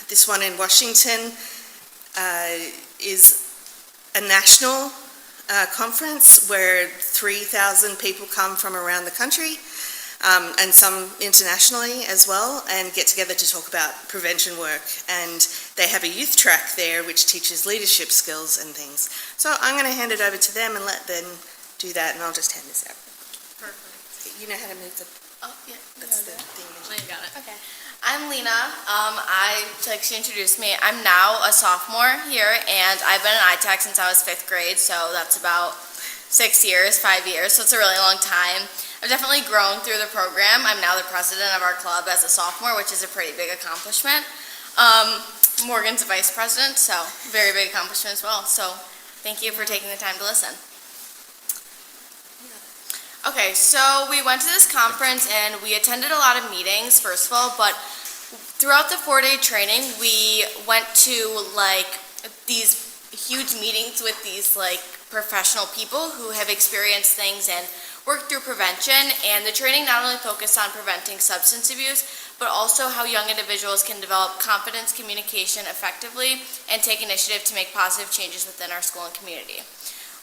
This one in Washington is a national conference where 3,000 people come from around the country, and some internationally as well, and get together to talk about prevention work. And they have a youth track there which teaches leadership skills and things. So I'm going to hand it over to them and let them do that, and I'll just hand this out. Perfect. You know how to move the... Oh, yeah. That's the thing. Oh, you got it. Okay. I'm Lena. Like she introduced me, I'm now a sophomore here, and I've been in ITAC since I was 5th grade, so that's about 5 years, so it's a really long time. I've definitely grown through the program. I'm now the president of our club as a sophomore, which is a pretty big accomplishment. Morgan's a vice president, so very big accomplishment as well. So thank you for taking the time to listen. Okay, so we went to this conference and we attended a lot of meetings, first of all, but throughout the 4-day training, we went to like these huge meetings with these like professional people who have experienced things and worked through prevention, and the training not only focused on preventing substance abuse, but also how young individuals can develop confidence, communication effectively, and take initiative to make positive changes within our school and community.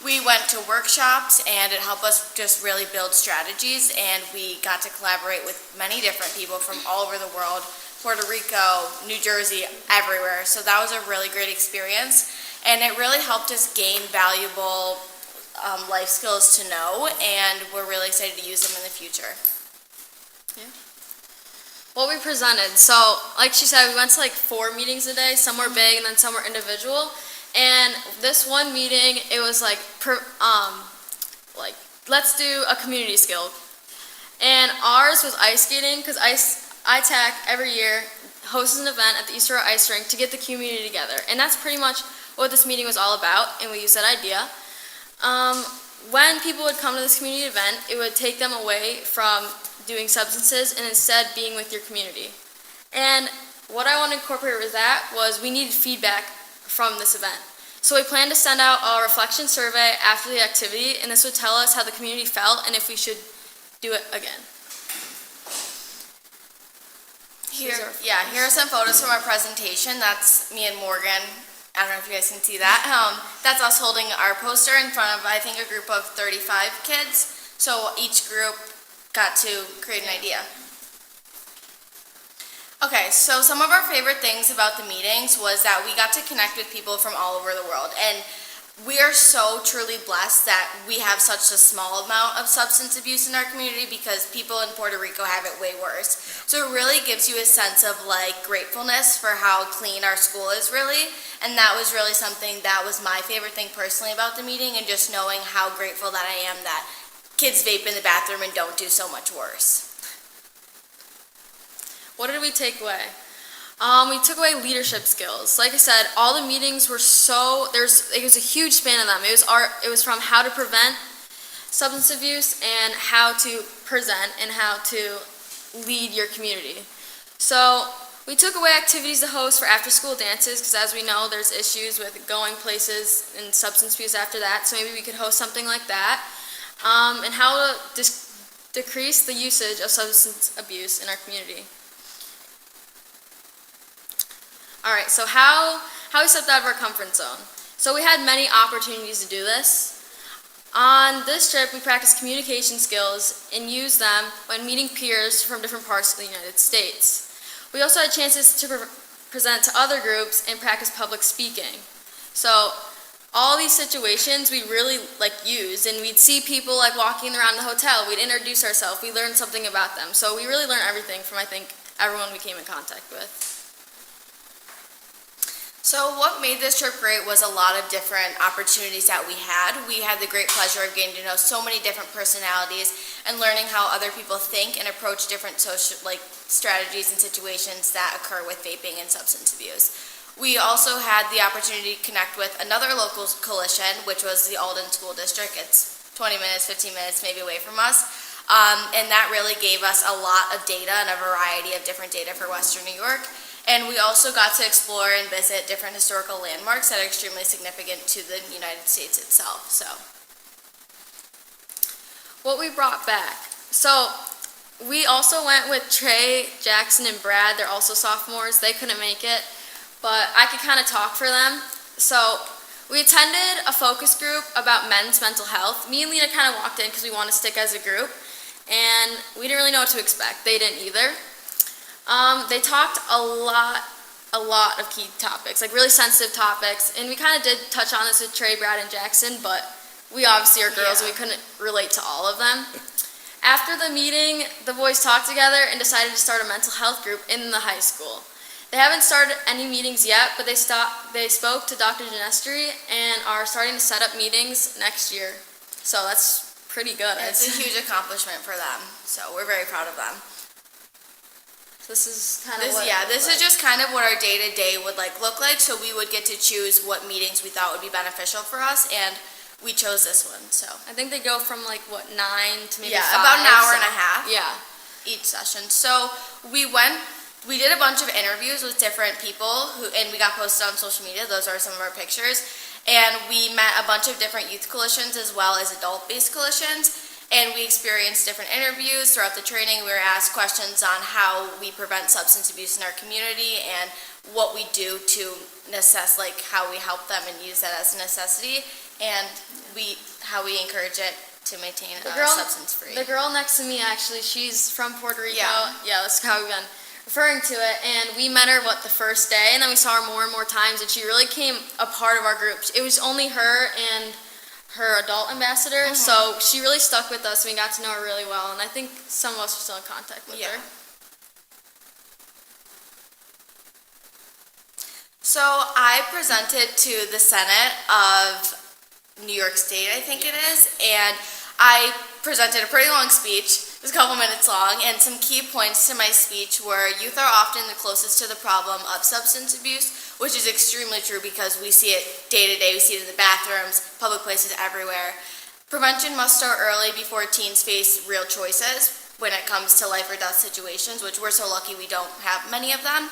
We went to workshops, and it helped us just really build strategies, and we got to collaborate with many different people from all over the world, Puerto Rico, New Jersey, everywhere. So that was a really great experience, and it really helped us gain valuable life skills to know, and we're really excited to use them in the future. What we presented, so like she said, we went to like 4 meetings a day. Some were big and then some were individual. And this one meeting, it was like let's do a community skill. And ours was ice skating, because ITAC every year hosts an event at the East Row Ice Rink to get the community together. And that's pretty much what this meeting was all about, and we used that idea. When people would come to this community event, it would take them away from doing substances and instead being with your community. And what I want to incorporate with that was we needed feedback from this event. So we plan to send out a reflection survey after the activity, and this would tell us how the community felt and if we should do it again. Here are some photos from our presentation. That's me and Morgan. I don't know if you guys can see that. That's us holding our poster in front of, I think, a group of 35 kids. So each group got to create an idea. Okay, so some of our favorite things about the meetings was that we got to connect with people from all over the world. And we are so truly blessed that we have such a small amount of substance abuse in our community because people in Puerto Rico have it way worse. So it really gives you a sense of like gratefulness for how clean our school is really. And that was really something that was my favorite thing personally about the meeting, and just knowing how grateful that I am that kids vape in the bathroom and don't do so much worse. What did we take away? We took away leadership skills. Like I said, all the meetings were it was a huge span of them. It was from how to prevent substance abuse and how to present and how to lead your community. So we took away activities to host for after-school dances, because as we know, there's issues with going places and substance abuse after that. So maybe we could host something like that. And how to decrease the usage of substance abuse in our community. All right, so how we stepped out of our comfort zone. So we had many opportunities to do this. On this trip, we practiced communication skills and used them when meeting peers from different parts of the United States. We also had chances to present to other groups and practice public speaking. So all these situations we really used, and we'd see people walking around the hotel. We'd introduce ourselves. We learned something about them. So we really learned everything from, I think, everyone we came in contact with. So what made this trip great was a lot of different opportunities that we had. We had the great pleasure of getting to know so many different personalities and learning how other people think and approach different social strategies and situations that occur with vaping and substance abuse. We also had the opportunity to connect with another local coalition, which was the Alden School District. It's 20 minutes, 15 minutes maybe away from us. And that really gave us a lot of data and a variety of different data for Western New York. And we also got to explore and visit different historical landmarks that are extremely significant to the United States itself. So, what we brought back. So, we also went with Trey, Jackson, and Brad. They're also sophomores. They couldn't make it, but I could kind of talk for them. So, we attended a focus group about men's mental health. Me and Lena kind of walked in because we want to stick as a group, and we didn't really know what to expect. They didn't either. They talked a lot of key topics, really sensitive topics, and we kind of did touch on this with Trey, Brad, and Jackson, but we obviously are girls and we couldn't relate to all of them. After the meeting, the boys talked together and decided to start a mental health group in the high school. They haven't started any meetings yet, but they spoke to Dr. Genestri and are starting to set up meetings next year. So that's pretty good. It's a huge accomplishment for them, so we're very proud of them. This is kind of this is just kind of what our day-to-day would look like. So we would get to choose what meetings we thought would be beneficial for us, and we chose this one. So I think they go from 9 to maybe 5. About an hour and a half. Yeah, each session. So we did a bunch of interviews with different people and we got posted on social media. Those are some of our pictures. And we met a bunch of different youth coalitions as well as adult-based coalitions. And we experienced different interviews throughout the training. We were asked questions on how we prevent substance abuse in our community and what we do to how we help them and use that as a necessity, and how we encourage it to maintain substance free. The girl next to me, actually, she's from Puerto Rico. Yeah, that's how we've been referring to it. And we met her, the first day, and then we saw her more and more times, and she really became a part of our group. It was only her and her adult ambassador, so she really stuck with us, and we got to know her really well, and I think some of us are still in contact with her. So I presented to the Senate of New York State, I think it is, and I presented a pretty long speech. It was a couple minutes long, and some key points to my speech were youth are often the closest to the problem of substance abuse, which is extremely true because we see it day to day. We see it in the bathrooms, public places, everywhere. Prevention must start early before teens face real choices when it comes to life or death situations, which we're so lucky we don't have many of them.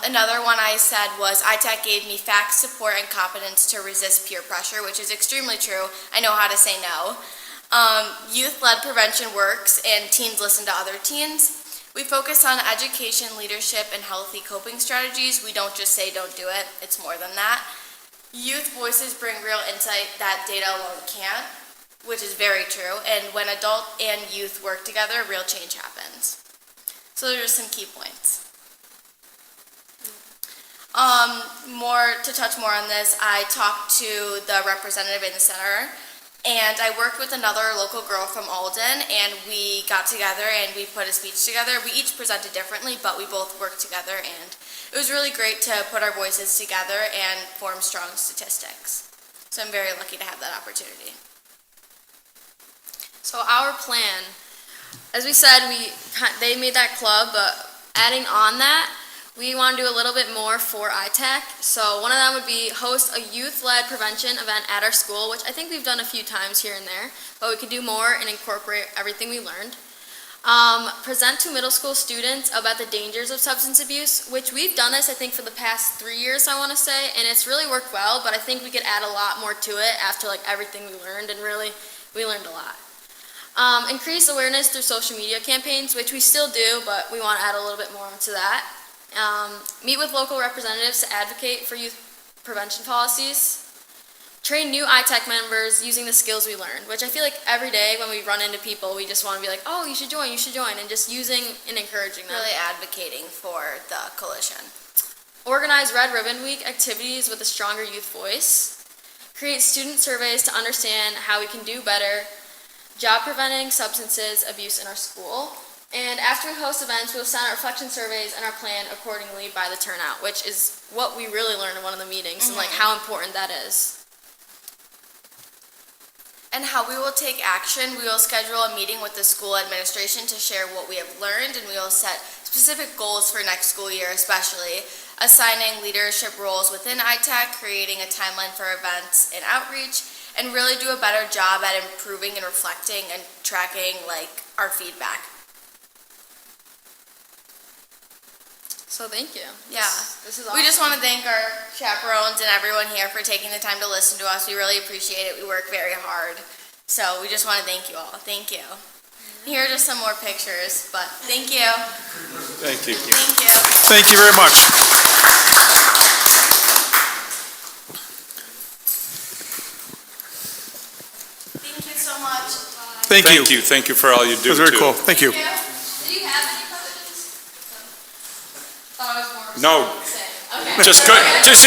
Another one I said was ITAC gave me facts, support, and competence to resist peer pressure, which is extremely true. I know how to say no. Youth-led prevention works, and teens listen to other teens. We focus on education, leadership, and healthy coping strategies. We don't just say don't do it, it's more than that. Youth voices bring real insight that data alone can't, which is very true, and when adult and youth work together, real change happens. So those are some key points. To touch more on this, I talked to the representative in the center, and I worked with another local girl from Alden, and we got together and we put a speech together. We each presented differently, but we both worked together, and it was really great to put our voices together and form strong statistics. So I'm very lucky to have that opportunity. So our plan, as we said, they made that club, but adding on that, we want to do a little bit more for ITAC. So one of them would be host a youth-led prevention event at our school, which I think we've done a few times here and there, but we could do more and incorporate everything we learned. Present to middle school students about the dangers of substance abuse, which we've done this, I think, for the past 3 years, I want to say, and it's really worked well, but I think we could add a lot more to it after like everything we learned, and really, we learned a lot. Increase awareness through social media campaigns, which we still do, but we want to add a little bit more into that. Meet with local representatives to advocate for youth prevention policies. Train new ITAC members using the skills we learned, which I feel like every day when we run into people, we just want to be like, oh, you should join, and just using and encouraging them. Really advocating for the coalition. Organize Red Ribbon Week activities with a stronger youth voice. Create student surveys to understand how we can do better. Job preventing substances abuse in our school. And after we host events, we'll send our reflection surveys and our plan accordingly by the turnout, which is what we really learned in one of the meetings, and like how important that is. And how we will take action, we will schedule a meeting with the school administration to share what we have learned, and we will set specific goals for next school year, especially assigning leadership roles within ITAC, creating a timeline for events and outreach, and really do a better job at improving and reflecting and tracking like our feedback. So thank you. This is awesome. We just want to thank our chaperones and everyone here for taking the time to listen to us. We really appreciate it. We work very hard. So we just want to thank you all. Thank you. Here are just some more pictures, but thank you. Thank you. Thank you. Thank you very much. Thank you so much. Thank you. Thank you for all you do, That was very too. cool. Thank you. Did you have any questions? Thought I was more No. Okay. Just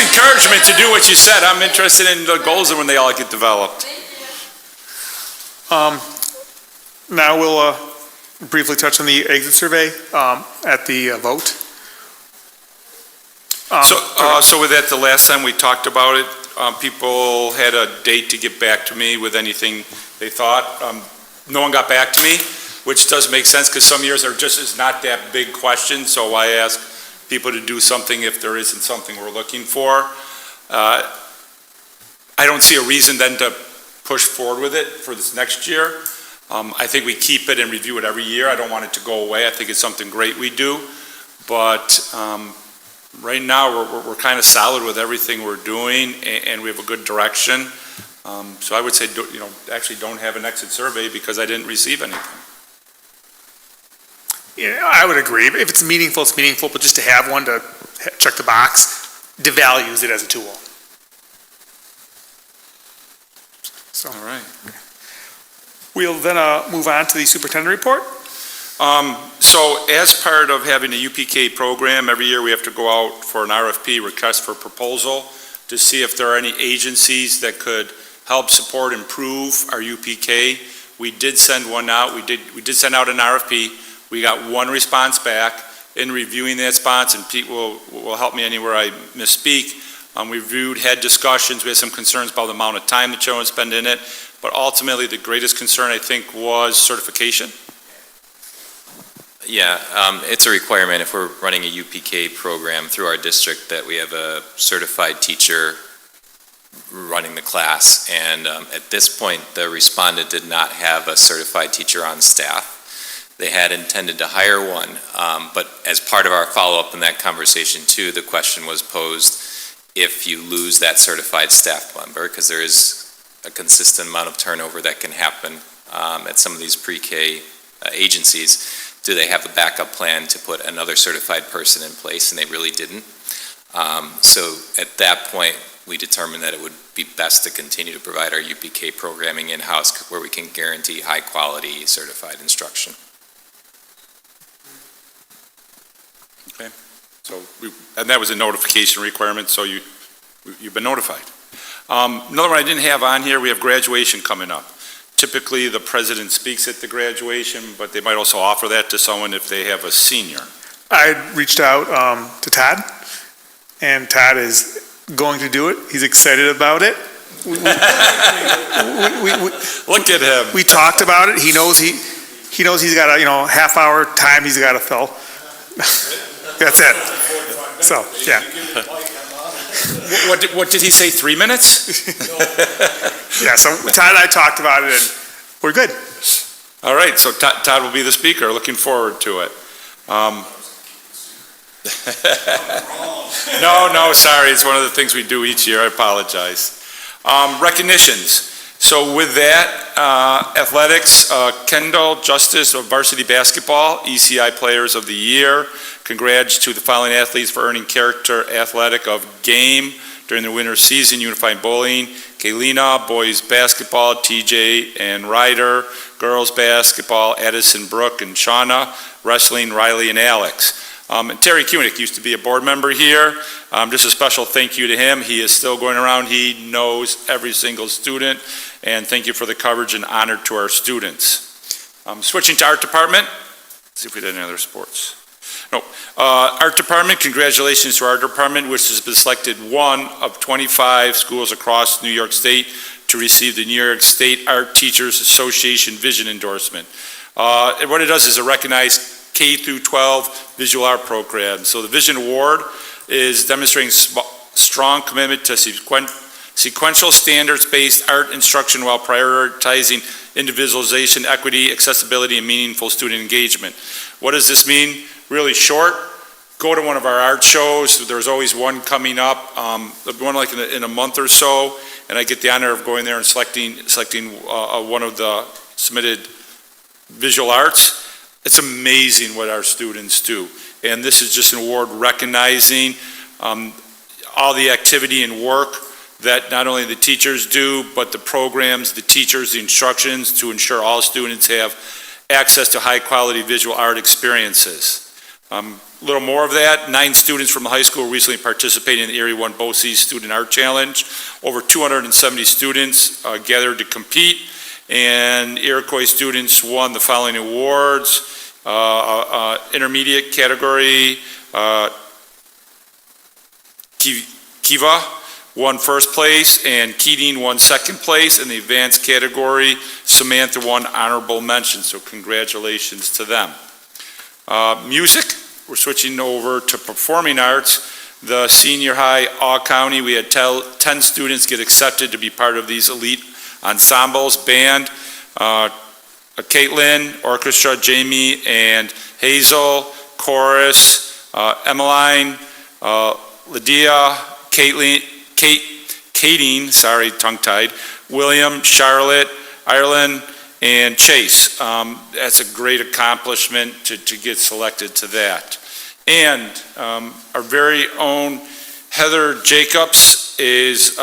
encouragement to do what you said. I'm interested in the goals and when they all get developed. Now we'll briefly touch on the exit survey at the vote. So with that, the last time we talked about it, people had a date to get back to me with anything they thought. No one got back to me, which does make sense because some years is not that big question, so why ask people to do something if there isn't something we're looking for? I don't see a reason then to push forward with it for this next year. I think we keep it and review it every year. I don't want it to go away. I think it's something great we do, but right now we're kind of solid with everything we're doing, and we have a good direction. So I would say, actually don't have an exit survey because I didn't receive anything. Yeah, I would agree. If it's meaningful, but just to have one to check the box devalues it as a tool. So, All right. We'll then move on to the superintendent report. So as part of having a UPK program, every year we have to go out for an RFP, request for proposal, to see if there are any agencies that could help support, improve our UPK. We did send one out. We did send out an RFP. We got one response back. In reviewing that response, and Pete will help me anywhere I misspeak, we reviewed, had discussions. We had some concerns about the amount of time the children spend in it, but ultimately the greatest concern, I think, was certification. Yeah, it's a requirement if we're running a UPK program through our district that we have a certified teacher running the class. And at this point, the respondent did not have a certified teacher on staff. They had intended to hire one, but as part of our follow-up in that conversation too, the question was posed if you lose that certified staff member, because there is a consistent amount of turnover that can happen at some of these pre-K agencies, do they have a backup plan to put another certified person in place, and they really didn't. So at that point, we determined that it would be best to continue to provide our UPK programming in-house where we can guarantee high-quality certified instruction. Okay, so, and that was a notification requirement, so you've been notified. Another one I didn't have on here, we have graduation coming up. Typically, the president speaks at the graduation, but they might also offer that to someone if they have a senior. I reached out to Todd, and Todd is going to do it. He's excited about it. Look at him. We talked about it. He knows he's got a half-hour time he's got to fill. That's it. So, yeah. What did he say, 3 minutes? Yeah, so Todd and I talked about it, and we're good. All right, so Todd will be the speaker. Looking forward to it. No, sorry. It's one of the things we do each year. I apologize. Recognitions. So with that, athletics, Kendall Justice of varsity basketball, ECI Players of the Year. Congrats to the following athletes for earning character athletic of game during the winter season: Unified Bowling, Kaylina; boys basketball, TJ and Ryder; girls basketball, Addison, Brooke, and Shauna; wrestling, Riley and Alex. And Terry Kunick used to be a board member here. Just a special thank you to him. He is still going around. He knows every single student. And thank you for the coverage and honor to our students. Switching to art department. Let's see if we did any other sports. No. Art department, congratulations to our art department, which has been selected one of 25 schools across New York State to receive the New York State Art Teachers Association Vision Endorsement. And what it does is it recognizes K through 12 visual art programs. So the Vision Award is demonstrating strong commitment to sequential standards-based art instruction while prioritizing individualization, equity, accessibility, and meaningful student engagement. What does this mean? Really short, go to one of our art shows. There's always one coming up, one like in a month or so, and I get the honor of going there and selecting one of the submitted visual arts. It's amazing what our students do. And this is just an award recognizing all the activity and work that not only the teachers do, but the programs, the teachers, the instructions to ensure all students have access to high quality visual art experiences. A little more of that, 9 students from the high school recently participated in the Area 1 BOE Student Art Challenge. Over 270 students gathered to compete, and Iroquois students won the following awards. Intermediate category, Kiva won first place, and Keating won second place. In the advanced category, Samantha won honorable mention, so congratulations to them. Music, we're switching over to performing arts. The senior high, all county, we had 10 students get accepted to be part of these elite ensembles: band, Caitlin, orchestra, Jamie and Hazel, chorus, Emmeline, Lydia, Kating, sorry, tongue-tied, William, Charlotte, Ireland, and Chase. That's a great accomplishment to get selected to that. And our very own Heather Jacobs is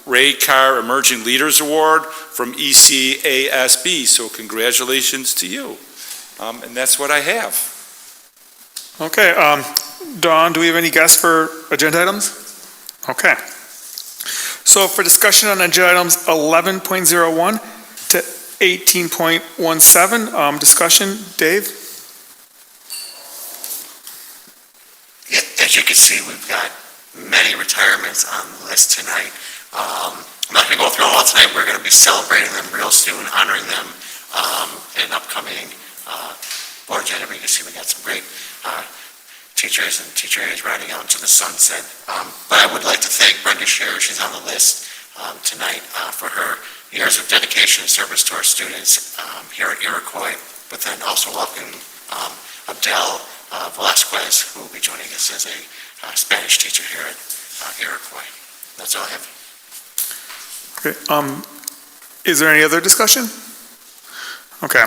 Ray Carr Emerging Leaders Award from ECASB, so congratulations to you. And that's what I have. Okay, Dawn, do we have any guests for agenda items? Okay. So for discussion on agenda items 11.01 to 18.17, discussion, Dave? As you can see, we've got many retirements on the list tonight. I'm not going to go through them all tonight. We're going to be celebrating them real soon, honoring them in upcoming board agenda. You can see we got some great teachers and teacher aides riding out into the sunset. But I would like to thank Brenda Scherer. She's on the list tonight for her years of dedication and service to our students here at Iroquois. But then also welcome Abdel Velasquez, who will be joining us as a Spanish teacher here at Iroquois. That's all I have. Okay, is there any other discussion? Okay.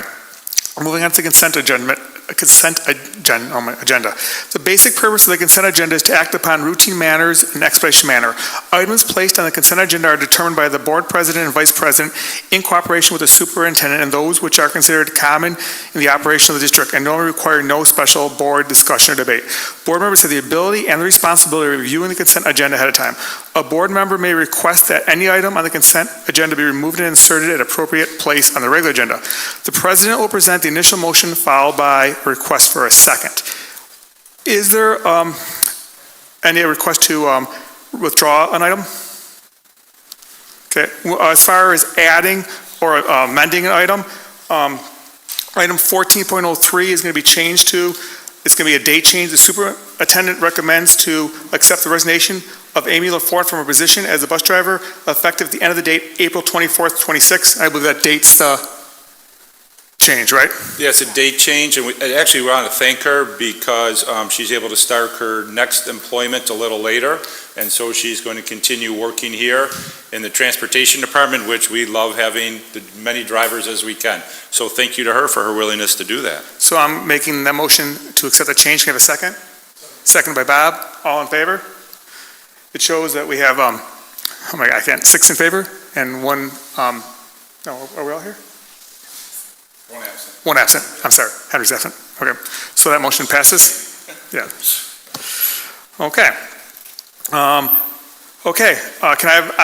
Moving on to consent agenda. The basic purpose of the consent agenda is to act upon routine matters in expedition manner. Items placed on the consent agenda are determined by the board president and vice president in cooperation with the superintendent, and those which are considered common in the operation of the district and normally require no special board discussion or debate. Board members have the ability and the responsibility of reviewing the consent agenda ahead of time. A board member may request that any item on the consent agenda be removed and inserted at appropriate place on the regular agenda. The president will present the initial motion followed by a request for a second. Is there any request to withdraw an item? Okay, as far as adding or amending an item, item 14.03 is going to be changed to, it's going to be a date change. The superintendent recommends to accept the resignation of Amy LaForte from her position as a bus driver effective the end of the date, April 24th, 26. I believe that date's change, right? Yeah, it's a date change, and we want to thank her because she's able to start her next employment a little later, and so she's going to continue working here in the transportation department, which we love having the many drivers as we can. So thank you to her for her willingness to do that. So I'm making that motion to accept the change. Can I have a second? Second by Bob. All in favor? It shows that we have, oh my God, 6 in favor and 1, no, are we all here? 1 absent. 1 absent. I'm sorry, Henry's absent. Okay, so that motion passes? Yeah. Okay. I'm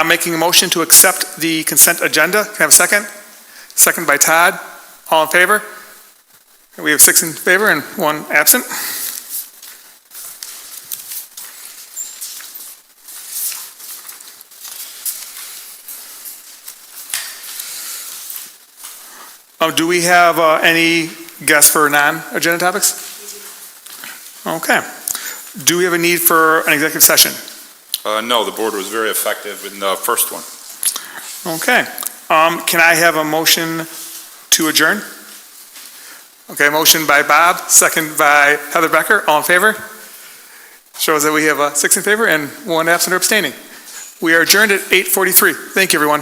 making a motion to accept the consent agenda. Can I have a second? Second by Todd. All in favor? We have 6 in favor and 1 absent. Do we have any guests for non-agenda topics? Okay. Do we have a need for an executive session? No, the board was very effective in the first one. Okay. Can I have a motion to adjourn? Okay, motion by Bob, second by Heather Becker. All in favor? Shows that we have 6 in favor and 1 absent or abstaining. We are adjourned at 8:43. Thank you, everyone.